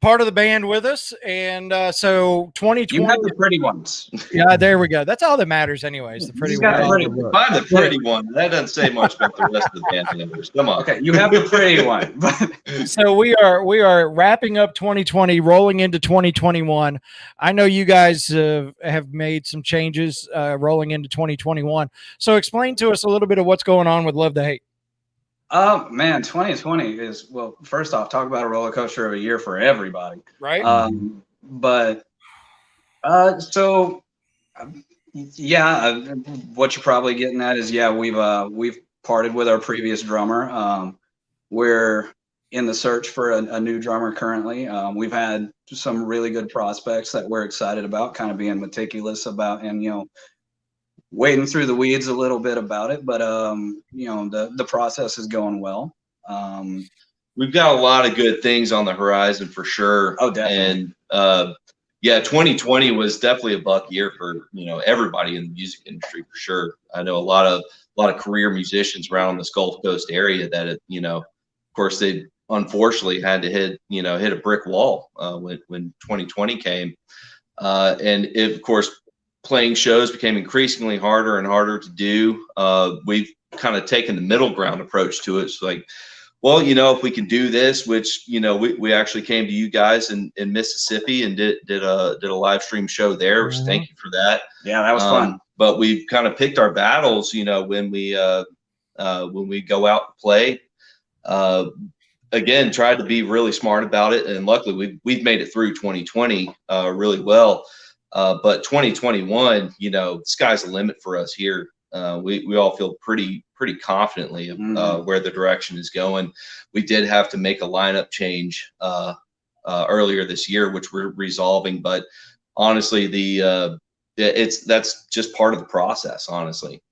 part of the band with us, and so 2020. You have the pretty ones. Yeah, there we go. That's all that matters, anyways. The pretty ones. Find the pretty one. That doesn't say much about the rest of the band members. Come on. Okay, you have the pretty one. So we are wrapping up 2020, rolling into 2021. I know you guys have made some changes rolling into 2021. So explain to us a little bit of what's going on with Love to Hate. Man, 2020 is, well, first off, talk about a roller coaster of a year for everybody. Right. What you're probably getting at is, we've parted with our previous drummer. We're in the search for a new drummer currently. We've had some really good prospects that we're excited about, kind of being meticulous about, and, wading through the weeds a little bit about it, but the process is going well. We've got a lot of good things on the horizon for sure. Oh, definitely. And 2020 was definitely a buck year for everybody in the music industry for sure. I know a lot of career musicians around this Gulf Coast area that of course they unfortunately had to hit a brick wall when 2020 came, and it, of course, playing shows became increasingly harder and harder to do. We've kind of taken the middle ground approach to it. It's like, well, if we can do this, which, we actually came to you guys in Mississippi and did a live stream show there, which thank you for that. Yeah, that was fun. But we've kind of picked our battles, when we go out and play. Again, tried to be really smart about it. And luckily we've made it through 2020 really well. But 2021, sky's the limit for us here. We all feel pretty confidently of where the direction is going. We did have to make a lineup change earlier this year, which we're resolving. But honestly, that's just part of the process. Honestly,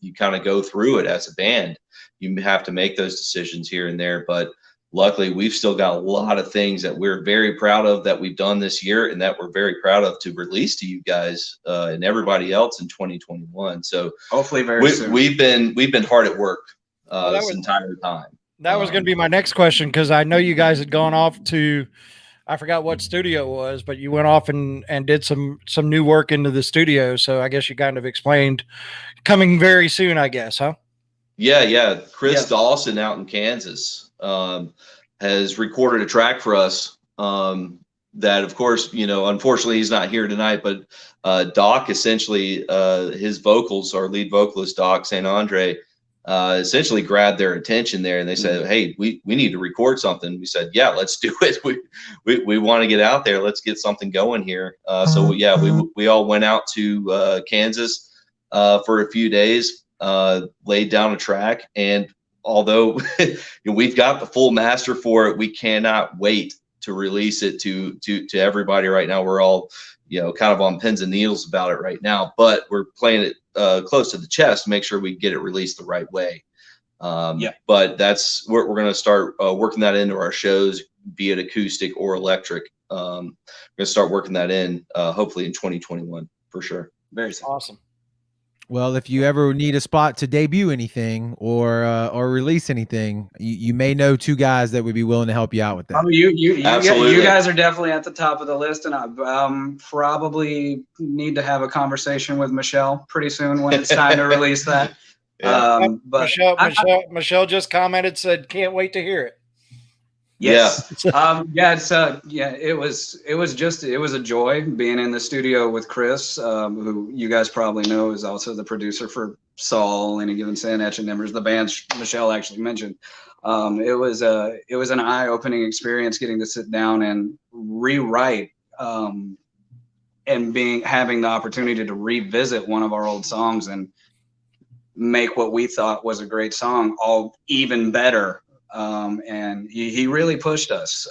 you kind of go through it as a band. you have to make those decisions here and there. But luckily, we've still got a lot of things that we're very proud of that we've done this year, and that we're very proud of to release to you guys and everybody else in 2021. So hopefully soon. We've been hard at work this entire time. That was going to be my next question, because I know you guys had gone off to, I forgot what studio it was, but you went off and did some new work into the studio. So I guess you kind of explained coming very soon, I guess, huh? Yeah. Chris Dawson out in Kansas has recorded a track for us that, of course, unfortunately he's not here tonight, but Doc, essentially his vocals, our lead vocalist, Doc St. Andre, essentially grabbed their attention there, and they said, hey, we need to record something. We said, yeah, let's do it. We want to get out there. Let's get something going here. So yeah, we all went out to Kansas for a few days, laid down a track, and although we've got the full master for it, we cannot wait to release it to everybody right now. We're all kind of on pins and needles about it right now, but we're playing it close to the chest to make sure we get it released the right way. But that's we're going to start working that into our shows, be it acoustic or electric. We're going to start working that in hopefully in 2021 for sure. Very awesome. Well, if you ever need a spot to debut anything or release anything, you may know two guys that would be willing to help you out with that. Oh, you guys are definitely at the top of the list, and I probably need to have a conversation with Michelle pretty soon when it's time to release that. But Michelle just commented, said, "Can't wait to hear it." Yes. It was a joy being in the studio with Chris, who you guys probably know is also the producer for Saul, Any Given Sin, Etch and Embers, the bands Michelle actually mentioned. It was an eye-opening experience getting to sit down and rewrite and having the opportunity to revisit one of our old songs and make what we thought was a great song all even better. And he really pushed us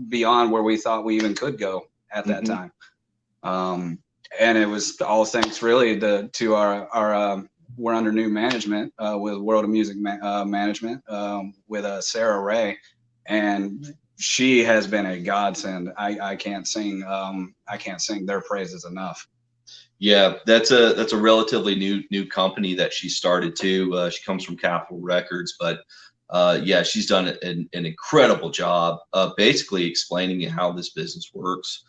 beyond where we thought we even could go at that time. And it was all thanks really to our we're under new management with World of Music management with Sarah Ray, and she has been a godsend. I can't sing their praises enough. Yeah, that's a relatively new company that she started too. She comes from Capitol Records, but yeah, she's done an incredible job basically explaining how this business works.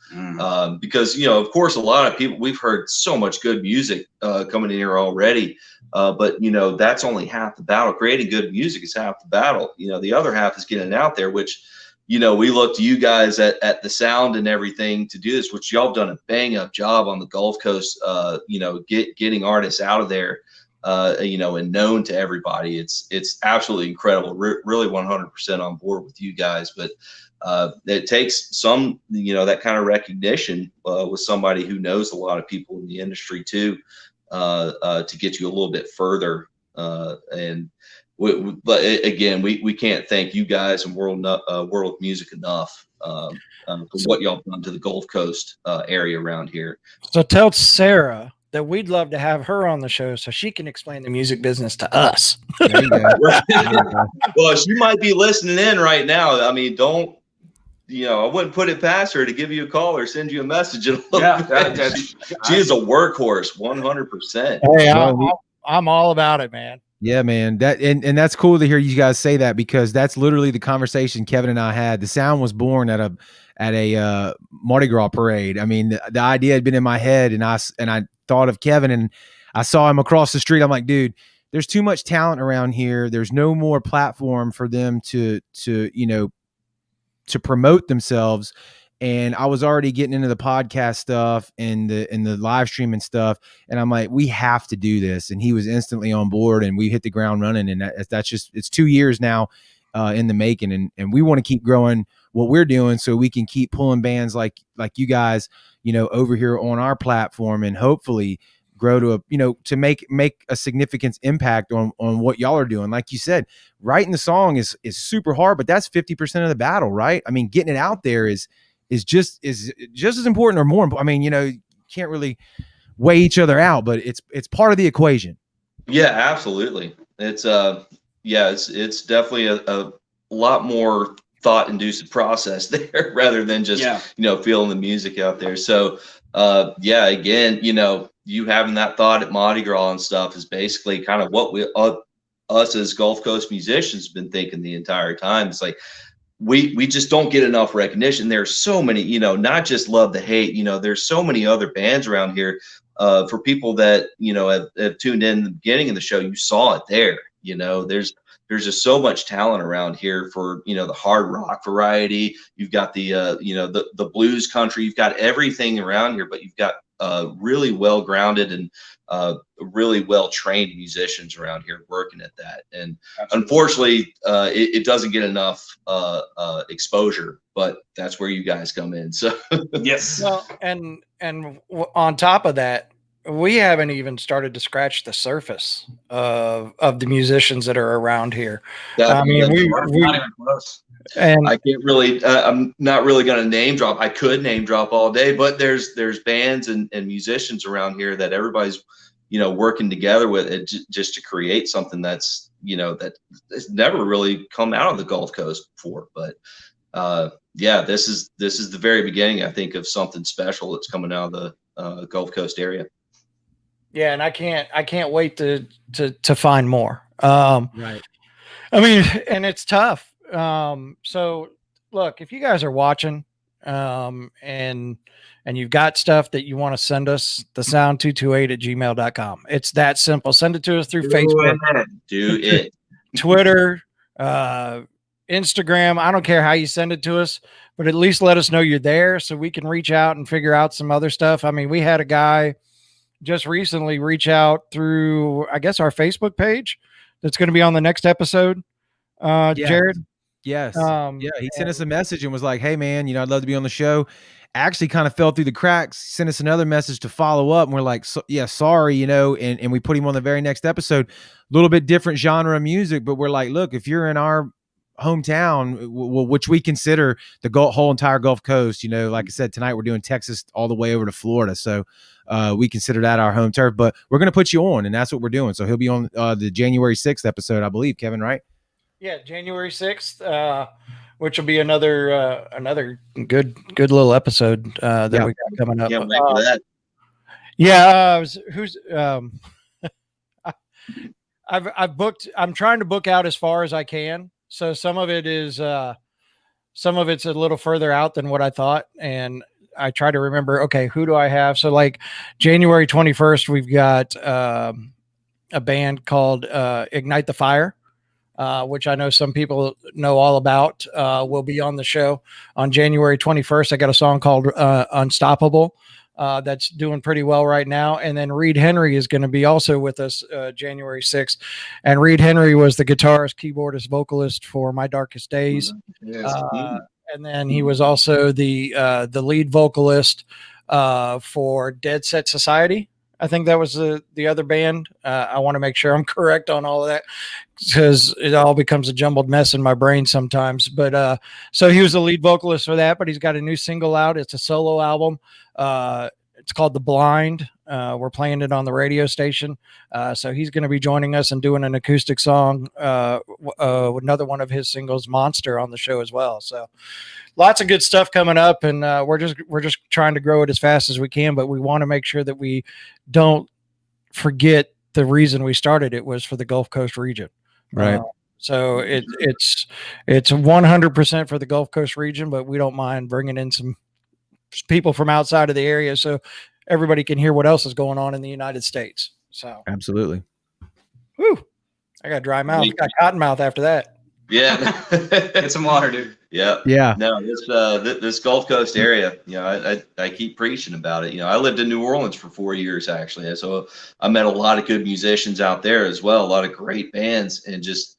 Because, of course, a lot of people, we've heard so much good music coming in here already, but, that's only half the battle. Creating good music is half the battle. The other half is getting it out there, which, we look to you guys at the sound and everything to do this, which y'all have done a bang up job on the Gulf Coast, getting artists out of there. And known to everybody. It's absolutely incredible. Really 100% on board with you guys, but it takes some, that kind of recognition with somebody who knows a lot of people in the industry too, to get you a little bit further. But again, we can't thank you guys and World Music enough for what y'all done to the Gulf Coast area around here. So tell Sarah that we'd love to have her on the show so she can explain the music business to us. There you go. Well, she might be listening in right now. I mean, I wouldn't put it past her to give you a call or send you a message. She is a workhorse, 100%. Hey, I'm all about it, man. Yeah, man. And that's cool to hear you guys say that, because that's literally the conversation Kevin and I had. The sound was born at a Mardi Gras parade. I mean, the idea had been in my head, and I thought of Kevin, and I saw him across the street. I'm like, dude, there's too much talent around here. There's no more platform for them to promote themselves. And I was already getting into the podcast stuff and the live streaming stuff. And I'm like, we have to do this. And he was instantly on board, and we hit the ground running. And that's just, it's 2 years now in the making. And we want to keep growing what we're doing so we can keep pulling bands like you guys, over here on our platform, and hopefully grow to to make a significant impact on what y'all are doing. Like you said, writing the song is super hard, but that's 50% of the battle, right? I mean, getting it out there is just as important or more important. I mean, you can't really weigh each other out, but it's part of the equation. Yeah, absolutely. It's yeah, it's definitely a lot more thought-induced process there rather than just feeling the music out there. So yeah, again, you having that thought at Mardi Gras and stuff is basically kind of what we us as Gulf Coast musicians have been thinking the entire time. It's like we just don't get enough recognition. There's so many, not just Love the Hate, there's so many other bands around here. For people that, have tuned in the beginning of the show, you saw it there. There's just so much talent around here for, the hard rock variety. You've got the, the blues country, you've got everything around here, but you've got really well-grounded and really well-trained musicians around here working at that. And unfortunately, it doesn't get enough exposure, but that's where you guys come in. So yes. Well, and on top of that, we haven't even started to scratch the surface of the musicians that are around here. I mean, we not even close. And I can't really, I'm not really going to name drop. I could name drop all day, but there's bands and musicians around here that everybody's, working together with it just to create something that's, that has never really come out of the Gulf Coast before. But yeah, this is the very beginning, I think, of something special that's coming out of the Gulf Coast area. Yeah, and I can't wait to find more. Right. I mean, and it's tough. So look, if you guys are watching, and you've got stuff that you want to send us, thesound228@gmail.com. It's that simple. Send it to us through Facebook. Do it. Twitter, Instagram. I don't care how you send it to us, but at least let us know you're there so we can reach out and figure out some other stuff. I mean, we had a guy just recently reach out through, I guess, our Facebook page that's going to be on the next episode. Jared. Yes. Yeah. He sent us a message and was like, hey man, I'd love to be on the show. Actually kind of fell through the cracks, sent us another message to follow up. And we're like, yeah, sorry, and we put him on the very next episode, a little bit different genre of music. But we're like, look, if you're in our hometown, which we consider the whole entire Gulf Coast, like I said, tonight we're doing Texas all the way over to Florida. So we consider that our home turf, but we're going to put you on, and that's what we're doing. So he'll be on the January 6th episode, I believe, Kevin, right? Yeah, January 6th, which will be another good little episode that we got coming up. Can't wait for that. Yeah, I've booked. I'm trying to book out as far as I can. So some of it's a little further out than what I thought, and I try to remember. Okay, who do I have? So like January 21st, we've got a band called Ignite the Fire. Which I know some people know all about, will be on the show on January 21st. I got a song called Unstoppable that's doing pretty well right now. And then Reed Henry is going to be also with us January 6th. And Reed Henry was the guitarist, keyboardist, vocalist for My Darkest Days. And then he was also the lead vocalist for Dead Set Society. I think that was the other band. I want to make sure I'm correct on all of that because it all becomes a jumbled mess in my brain sometimes. But so he was the lead vocalist for that, but he's got a new single out. It's a solo album. It's called The Blind. We're playing it on the radio station. So he's going to be joining us and doing an acoustic song, another one of his singles, Monster, on the show as well. So lots of good stuff coming up, and we're just trying to grow it as fast as we can, but we want to make sure that we don't forget the reason we started it was for the Gulf Coast region. Right. So it's 100% for the Gulf Coast region, but we don't mind bringing in some people from outside of the area so everybody can hear what else is going on in the United States. So absolutely. Whew. I got dry mouth. Got cotton mouth after that. Yeah. Get some water, dude. Yeah. Yeah. No, this Gulf Coast area, I keep preaching about it. I lived in New Orleans for 4 years, actually. So I met a lot of good musicians out there as well, a lot of great bands. And just,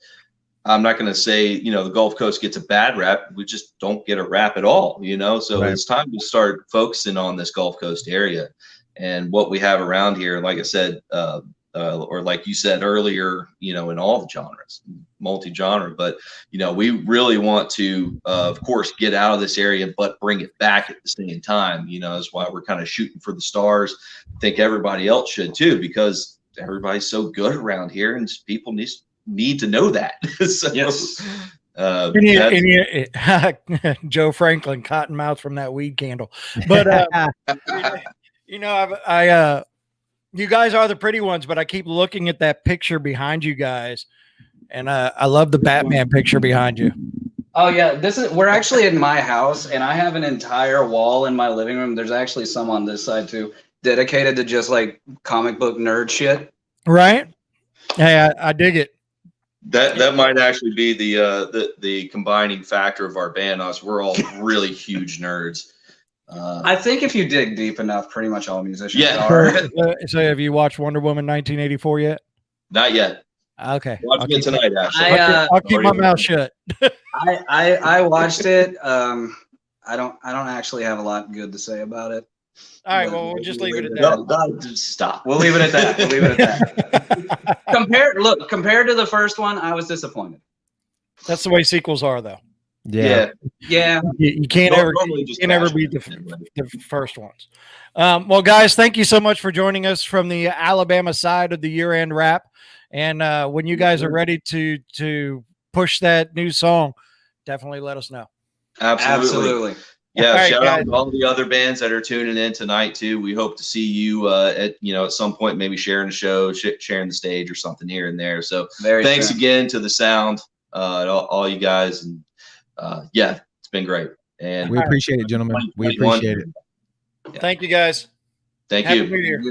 I'm not going to say, the Gulf Coast gets a bad rap. We just don't get a rap at all, So It's time to start focusing on this Gulf Coast area and what we have around here. Like I said, or like you said earlier, in all the genres, multi-genre, but, we really want to, of course, get out of this area, but bring it back at the same time, that's why we're kind of shooting for the stars. I think everybody else should too, because everybody's so good around here and people need to know that. So, Yes. Joe Franklin, cottonmouth from that weed candle. But you know, you guys are the pretty ones, but I keep looking at that picture behind you guys, and I love the Batman picture behind you. Oh yeah, we're actually in my house, and I have an entire wall in my living room. There's actually some on this side too, dedicated to just like comic book nerd shit. Right? Hey, I dig it. That might actually be the combining factor of our band. We're all really huge nerds. I think if you dig deep enough, pretty much all musicians Yeah. are. So have you watched Wonder Woman 1984 yet? Not yet. Okay. Watching it tonight, actually. I'll keep my mouth shut. I watched it. I don't actually have a lot good to say about it. All right, well, we'll just leave it at that. No, stop. We'll leave it at that. We'll leave it at that. Compared to the first one, I was disappointed. That's the way sequels are, though. Yeah. You can't ever be the first ones. Well, guys, thank you so much for joining us from the Alabama side of the year-end wrap. And when you guys are ready to push that new song, definitely let us know. Absolutely. Yeah, right, shout guys. out to all the other bands that are tuning in tonight too. We hope to see you at some point, maybe sharing the show, sharing the stage or something here and there. So thanks again to the sound, all you guys, and it's been great. And we appreciate it, gentlemen. We appreciate it. Yeah. Thank you, guys. Thank Happy you. New Year.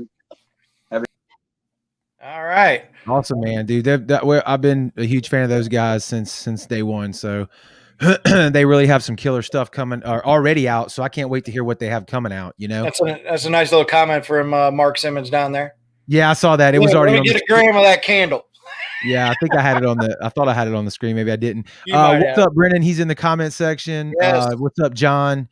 All right. Awesome, man, dude. I've been a huge fan of those guys since day one. So they really have some killer stuff coming or already out. So I can't wait to hear what they have coming out. You know, that's a nice little comment from Mark Simmons down there. Yeah, I saw that. It was already. Let me get a gram of that candle. Yeah, I think I had it I thought I had it on the screen. Maybe I didn't. What's up, Brennan? He's in the comment section. Yes. What's up, John?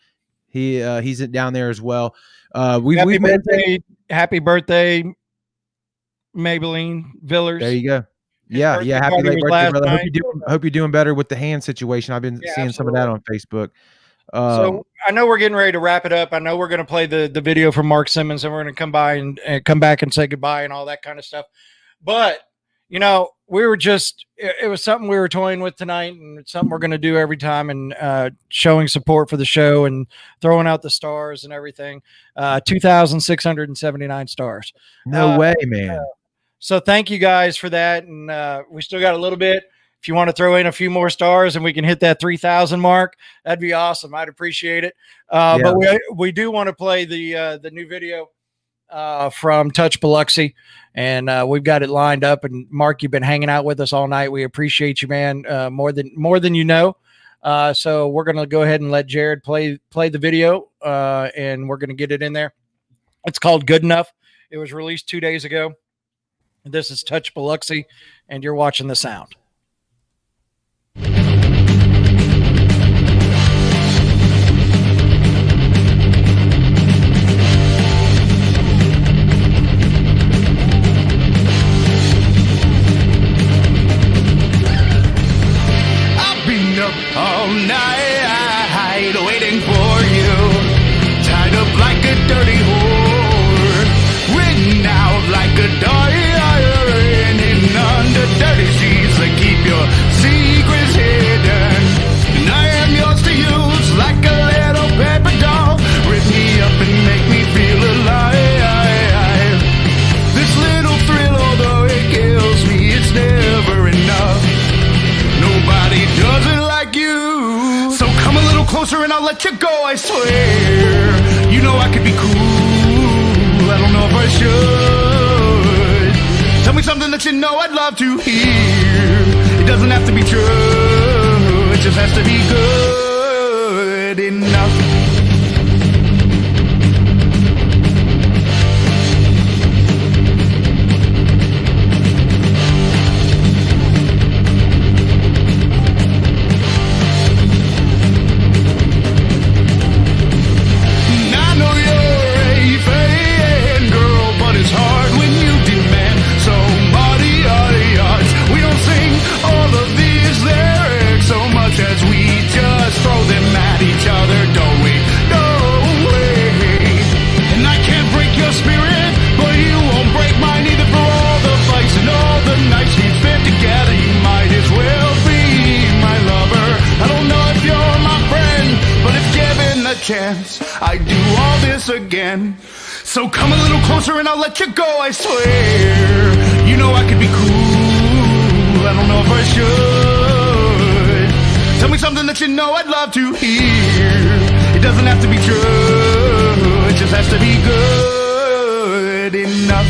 He's down there as well. Happy birthday, Maybelline Villers. There you go. Yeah. Happy late birthday, brother. Hope you're doing better with the hand situation. I've been seeing some of that on Facebook. So I know we're getting ready to wrap it up. I know we're going to play the video from Mark Simmons, and we're going to come by and come back and say goodbye and all that kind of stuff. But we were it was something we were toying with tonight, and it's something we're going to do every time, and showing support for the show and throwing out the stars and everything. 2,679 stars. No way, man. So thank you guys for that. And we still got a little bit. If you want to throw in a few more stars and we can hit that 3,000 mark, that'd be awesome. I'd appreciate it. But we do want to play the new video from Touch Biloxi, and we've got it lined up. And Mark, you've been hanging out with us all night. We appreciate you, man, more than you know. So we're going to go ahead and let Jared play the video, and we're going to get it in there. It's called Good Enough. It was released 2 days ago. This is Touch Biloxi, and you're watching The Sound. Up all night waiting for you, tied up like a dirty whore, written out like a diary, hidden under dirty sheets that keep your secrets hidden. And I am yours to use like a little paper doll. Rip me up and make me feel alive. This little thrill, although it kills me, it's never enough. Nobody does it like you. So come a little closer and I'll let you go, I swear. You know I could be cool, I don't know if I should. Tell me something that you know I'd love to hear. It doesn't have to be true, it just has to be good enough. As we just throw them at each other, don't chance, I'd do all this again. So come a little closer and I'll let you go, I swear. You know I could be cool, I don't know if I should. Tell me something that you know I'd love to hear. It doesn't have to be true, it just has to be good enough.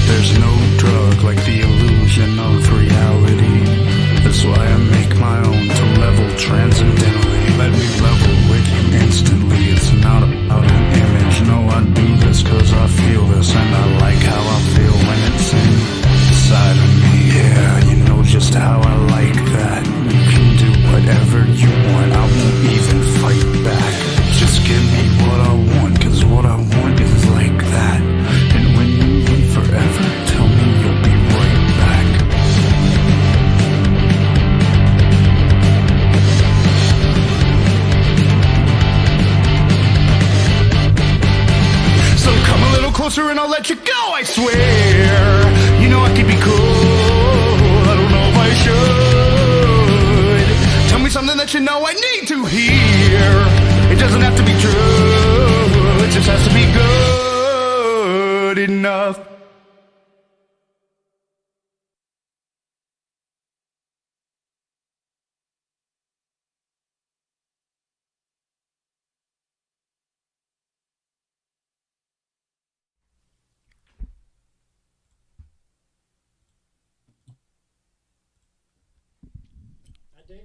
There's no drug like the illusion of reality. That's why I make my own to level transcendentally. Let me level with you instantly. It's not about an image. No, I do this cause I feel this, and I like how I feel when it's inside of me. Yeah, you know just how I like that. You can do whatever you want, I won't even fight back. Just give me what I want, cause what I want is like that. And when you leave forever, tell me you'll be right back. So come a little closer and I'll let you go, I swear. You know I could be cool, I don't know if I should. Tell me something that you know I need to hear. It doesn't have to be true, it just has to be good enough.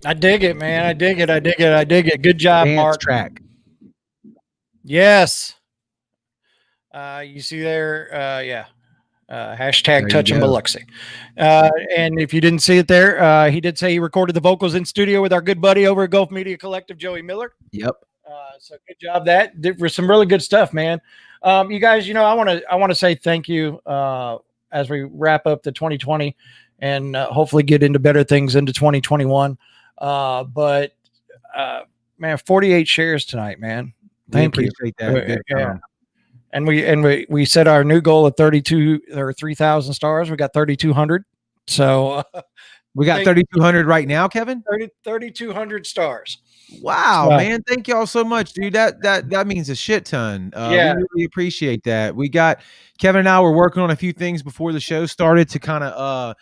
I dig it, man. I dig it. I dig it. I dig it. Good job, Dance Mark. track. Yes. You see there, yeah. Hashtag touching Biloxi. And if you didn't see it there, he did say he recorded the vocals in studio with our good buddy over at Gulf Media Collective, Joey Miller. Yep. So good job. That did for some really good stuff, man. You guys, you know, I want to say thank you as we wrap up the 2020 and hopefully get into better things into 2021. But man, 48 shares tonight, man. Thank you. Appreciate that. Yeah. And we set our new goal of 32 or 3,000 stars. We got 3,200. So we got 3,200 right now, Kevin. 3,200 stars. Wow, man! Thank y'all so much, dude. That means a shit ton. Yeah, we really appreciate that. We got Kevin and I were working on a few things before the show started to kind of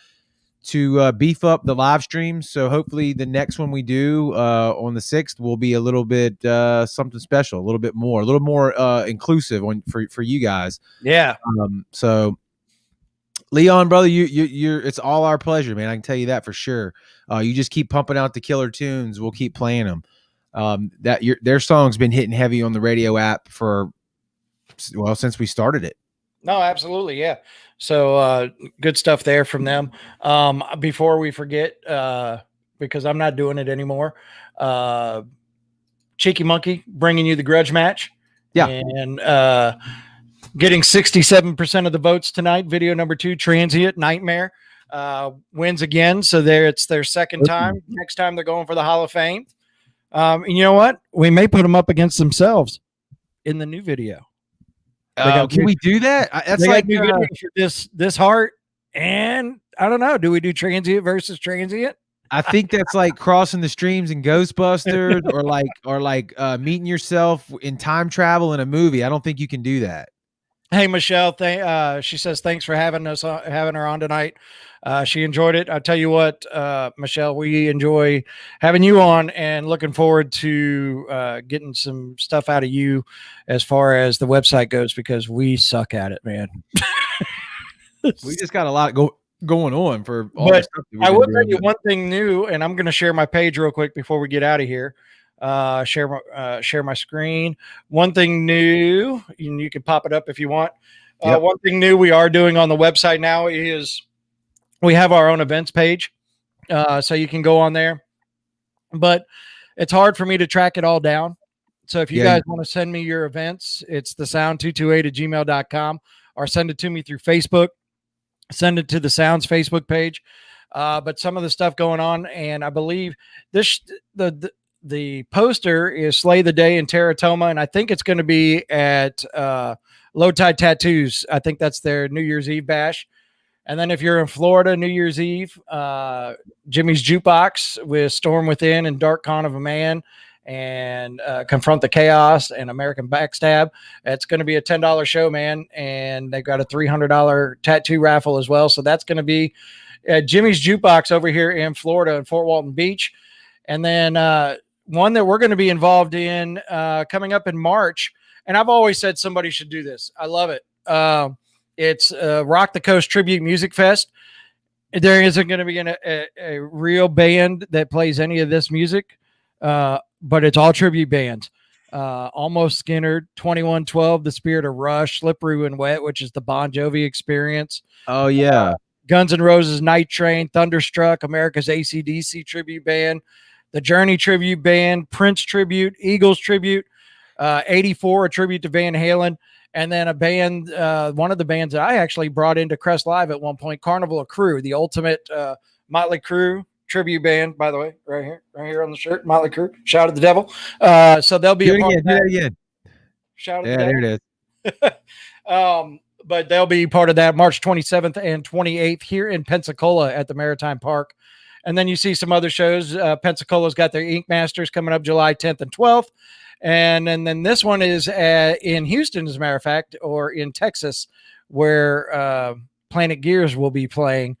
beef up the live stream. So hopefully the next one we do on the 6th will be a little bit something special, a little more inclusive for you guys. Yeah. So Leon, brother, you're it's all our pleasure, man. I can tell you that for sure. You just keep pumping out the killer tunes. We'll keep playing them. Their song's been hitting heavy on the radio app since we started it. No, absolutely. Yeah. So good stuff there from them. Before we forget, because I'm not doing it anymore, Cheeky Monkey bringing you the grudge match. Yeah. And getting 67% of the votes tonight. Video number 2, Transient Nightmare, wins again. So it's their second time. Next time they're going for the Hall of Fame. And you know what? We may put them up against themselves in the new video. Can we do that? That's like new video for this heart. And I don't know. Do we do Transient versus Transient? I think that's like crossing the streams in Ghostbusters or like meeting yourself in time travel in a movie. I don't think you can do that. Hey, Michelle, she says, thanks for having her on tonight. She enjoyed it. I'll tell you what, Michelle, we enjoy having you on and looking forward to getting some stuff out of you as far as the website goes, because we suck at it, man. We just got a lot going on for all but the stuff. I will tell you one thing new, and I'm going to share my page real quick before we get out of here. Share my screen. One thing new, and you can pop it up if you want. Yep. One thing new we are doing on the website now is we have our own events page. So you can go on there, but it's hard for me to track it all down. So if you guys want to send me your events, it's thesound228@gmail.com, or send it to me through Facebook. Send it to the Sounds Facebook page. But some of the stuff going on, and I believe the the poster is Slay the Day in Teratoma, and I think it's going to be at Low Tide Tattoos. I think that's their New Year's Eve bash. And then if you're in Florida, New Year's Eve, Jimmy's Jukebox with Storm Within and Dark Con of a Man and Confront the Chaos and American Backstab. It's going to be a $10 show, man. And they've got a $300 tattoo raffle as well. So that's going to be at Jimmy's Jukebox over here in Florida in Fort Walton Beach. And then one that we're going to be involved in coming up in March. And I've always said somebody should do this. I love it. It's Rock the Coast Tribute Music Fest. There isn't going to be a real band that plays any of this music, but it's all tribute bands. Almost Skinner, 2112, The Spirit of Rush, Slippery When Wet, which is the Bon Jovi Experience. Oh, yeah. Guns N' Roses, Night Train, Thunderstruck, America's AC/DC tribute band, the Journey tribute band, Prince tribute, Eagles tribute, 84, a tribute to Van Halen. And then a band, one of the bands that I actually brought into Crest Live at one point, Carnival of Crew, the ultimate Motley Crue tribute band, by the way, right here on the shirt, Motley Crue, Shout at the Devil. So they'll be Do a part it of that. again. Shout at Yeah, the Devil. there it is. But they'll be part of that March 27th and 28th here in Pensacola at the Maritime Park. And then you see some other shows. Pensacola's got their Ink Masters coming up July 10th and 12th. And then this one is in Houston, as a matter of fact, or in Texas, where Planet Gears will be playing.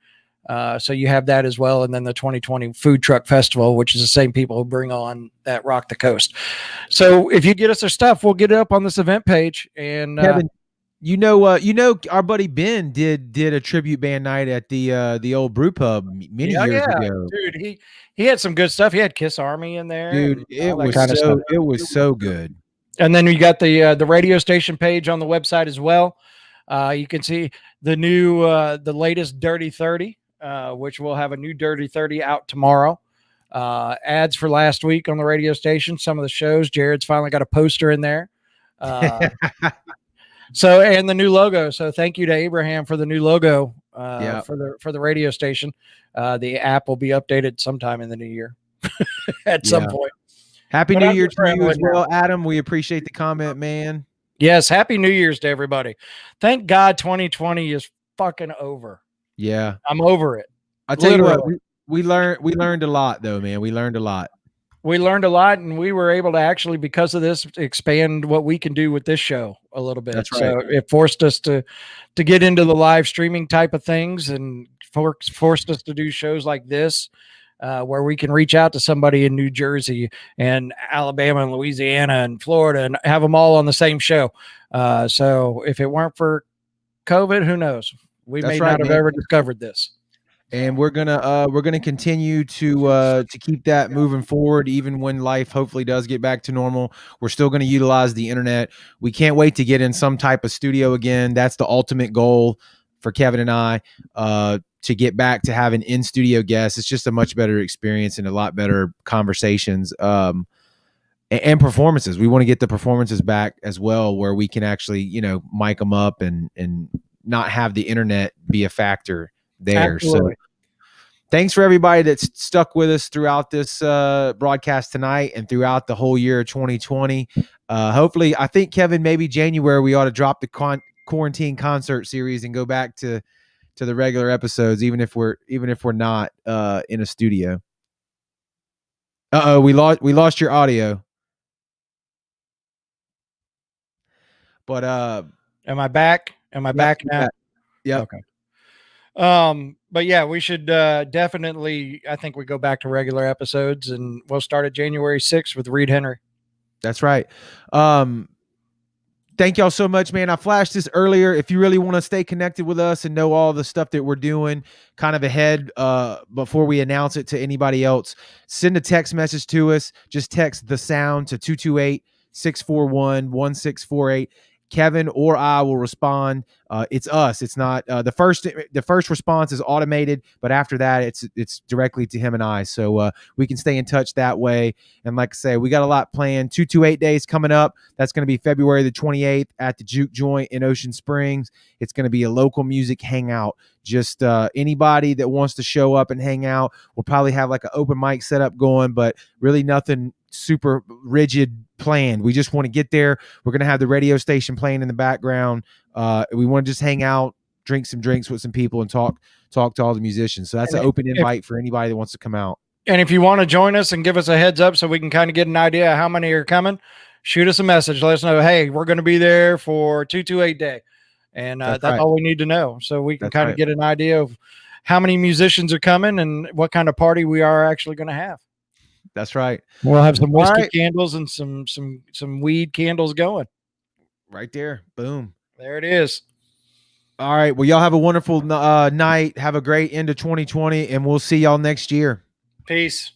So you have that as well. And then the 2020 Food Truck Festival, which is the same people who bring on that Rock the Coast. So if you get us their stuff, we'll get it up on this event page. And Kevin, our buddy Ben did a tribute band night at the old brew pub many years ago. Dude, he had some good stuff. He had Kiss Army in there. Dude, it was so good. And then we got the radio station page on the website as well. You can see the new the latest Dirty 30, which will have a new Dirty 30 out tomorrow. Ads for last week on the radio station, some of the shows. Jared's finally got a poster in there. So, and the new logo. So thank you to Abraham for the new logo for the radio station. The app will be updated sometime in the new year at some point. Happy New Year to you as well, Adam. We appreciate the comment, man. Yes. Happy New Year's to everybody. Thank God 2020 is fucking over. Yeah. I'm over it. I tell you what, we learned a lot though, man. We learned a lot. We learned a lot, and we were able to actually, because of this, expand what we can do with this show a little bit. That's right. So it forced us to get into the live streaming type of things, and forced us to do shows like this, where we can reach out to somebody in New Jersey and Alabama and Louisiana and Florida and have them all on the same show. So if it weren't for COVID, who knows? We may not have ever discovered this. And we're gonna continue to keep that moving forward, even when life hopefully does get back to normal. We're still going to utilize the internet. We can't wait to get in some type of studio again. That's the ultimate goal for Kevin and I, to get back to having in studio guests. It's just a much better experience and a lot better conversations and performances. We want to get the performances back as well, where we can actually mic them up and not have the internet be a factor there. Absolutely. So thanks for everybody that's stuck with us throughout this broadcast tonight and throughout the whole year of 2020. Hopefully, I think, Kevin, maybe January we ought to drop the quarantine concert series and go back to the regular episodes, even if we're not in a studio. We lost your audio. But am I back? Am I back now? Yeah. Okay. But yeah, we should definitely, I think we go back to regular episodes, and we'll start at January 6th with Reed Henry. That's right. Thank y'all so much, man. I flashed this earlier. If you really want to stay connected with us and know all the stuff that we're doing kind of ahead before we announce it to anybody else, send a text message to us. Just text the sound to 228-641-1648. Kevin or I will respond it's us. It's not the first response is automated, but after that, it's directly to him and I. So we can stay in touch that way. And like I say, we got a lot planned. 228 days coming up. That's going to be February the 28th at the Juke Joint in Ocean Springs. It's going to be a local music hangout. Just anybody that wants to show up and hang out. We'll probably have like an open mic setup going, but really nothing super rigid planned. We just want to get there. We're going to have the radio station playing in the background. We want to just hang out, drink some drinks with some people, and talk to all the musicians. So that's an open invite for anybody that wants to come out. And if you want to join us and give us a heads up so we can kind of get an idea of how many are coming, shoot us a message. Let us know, hey, we're going to be there for 228 day. And that's right. all we need to know. So we can That's kind of right. get an idea of how many musicians are coming and what kind of party we are actually going to have. That's right. We'll have some whiskey right. candles and some weed candles going. Right there. Boom. There it is. All right. Well, y'all have a wonderful night. Have a great end of 2020, and we'll see y'all next year. Peace.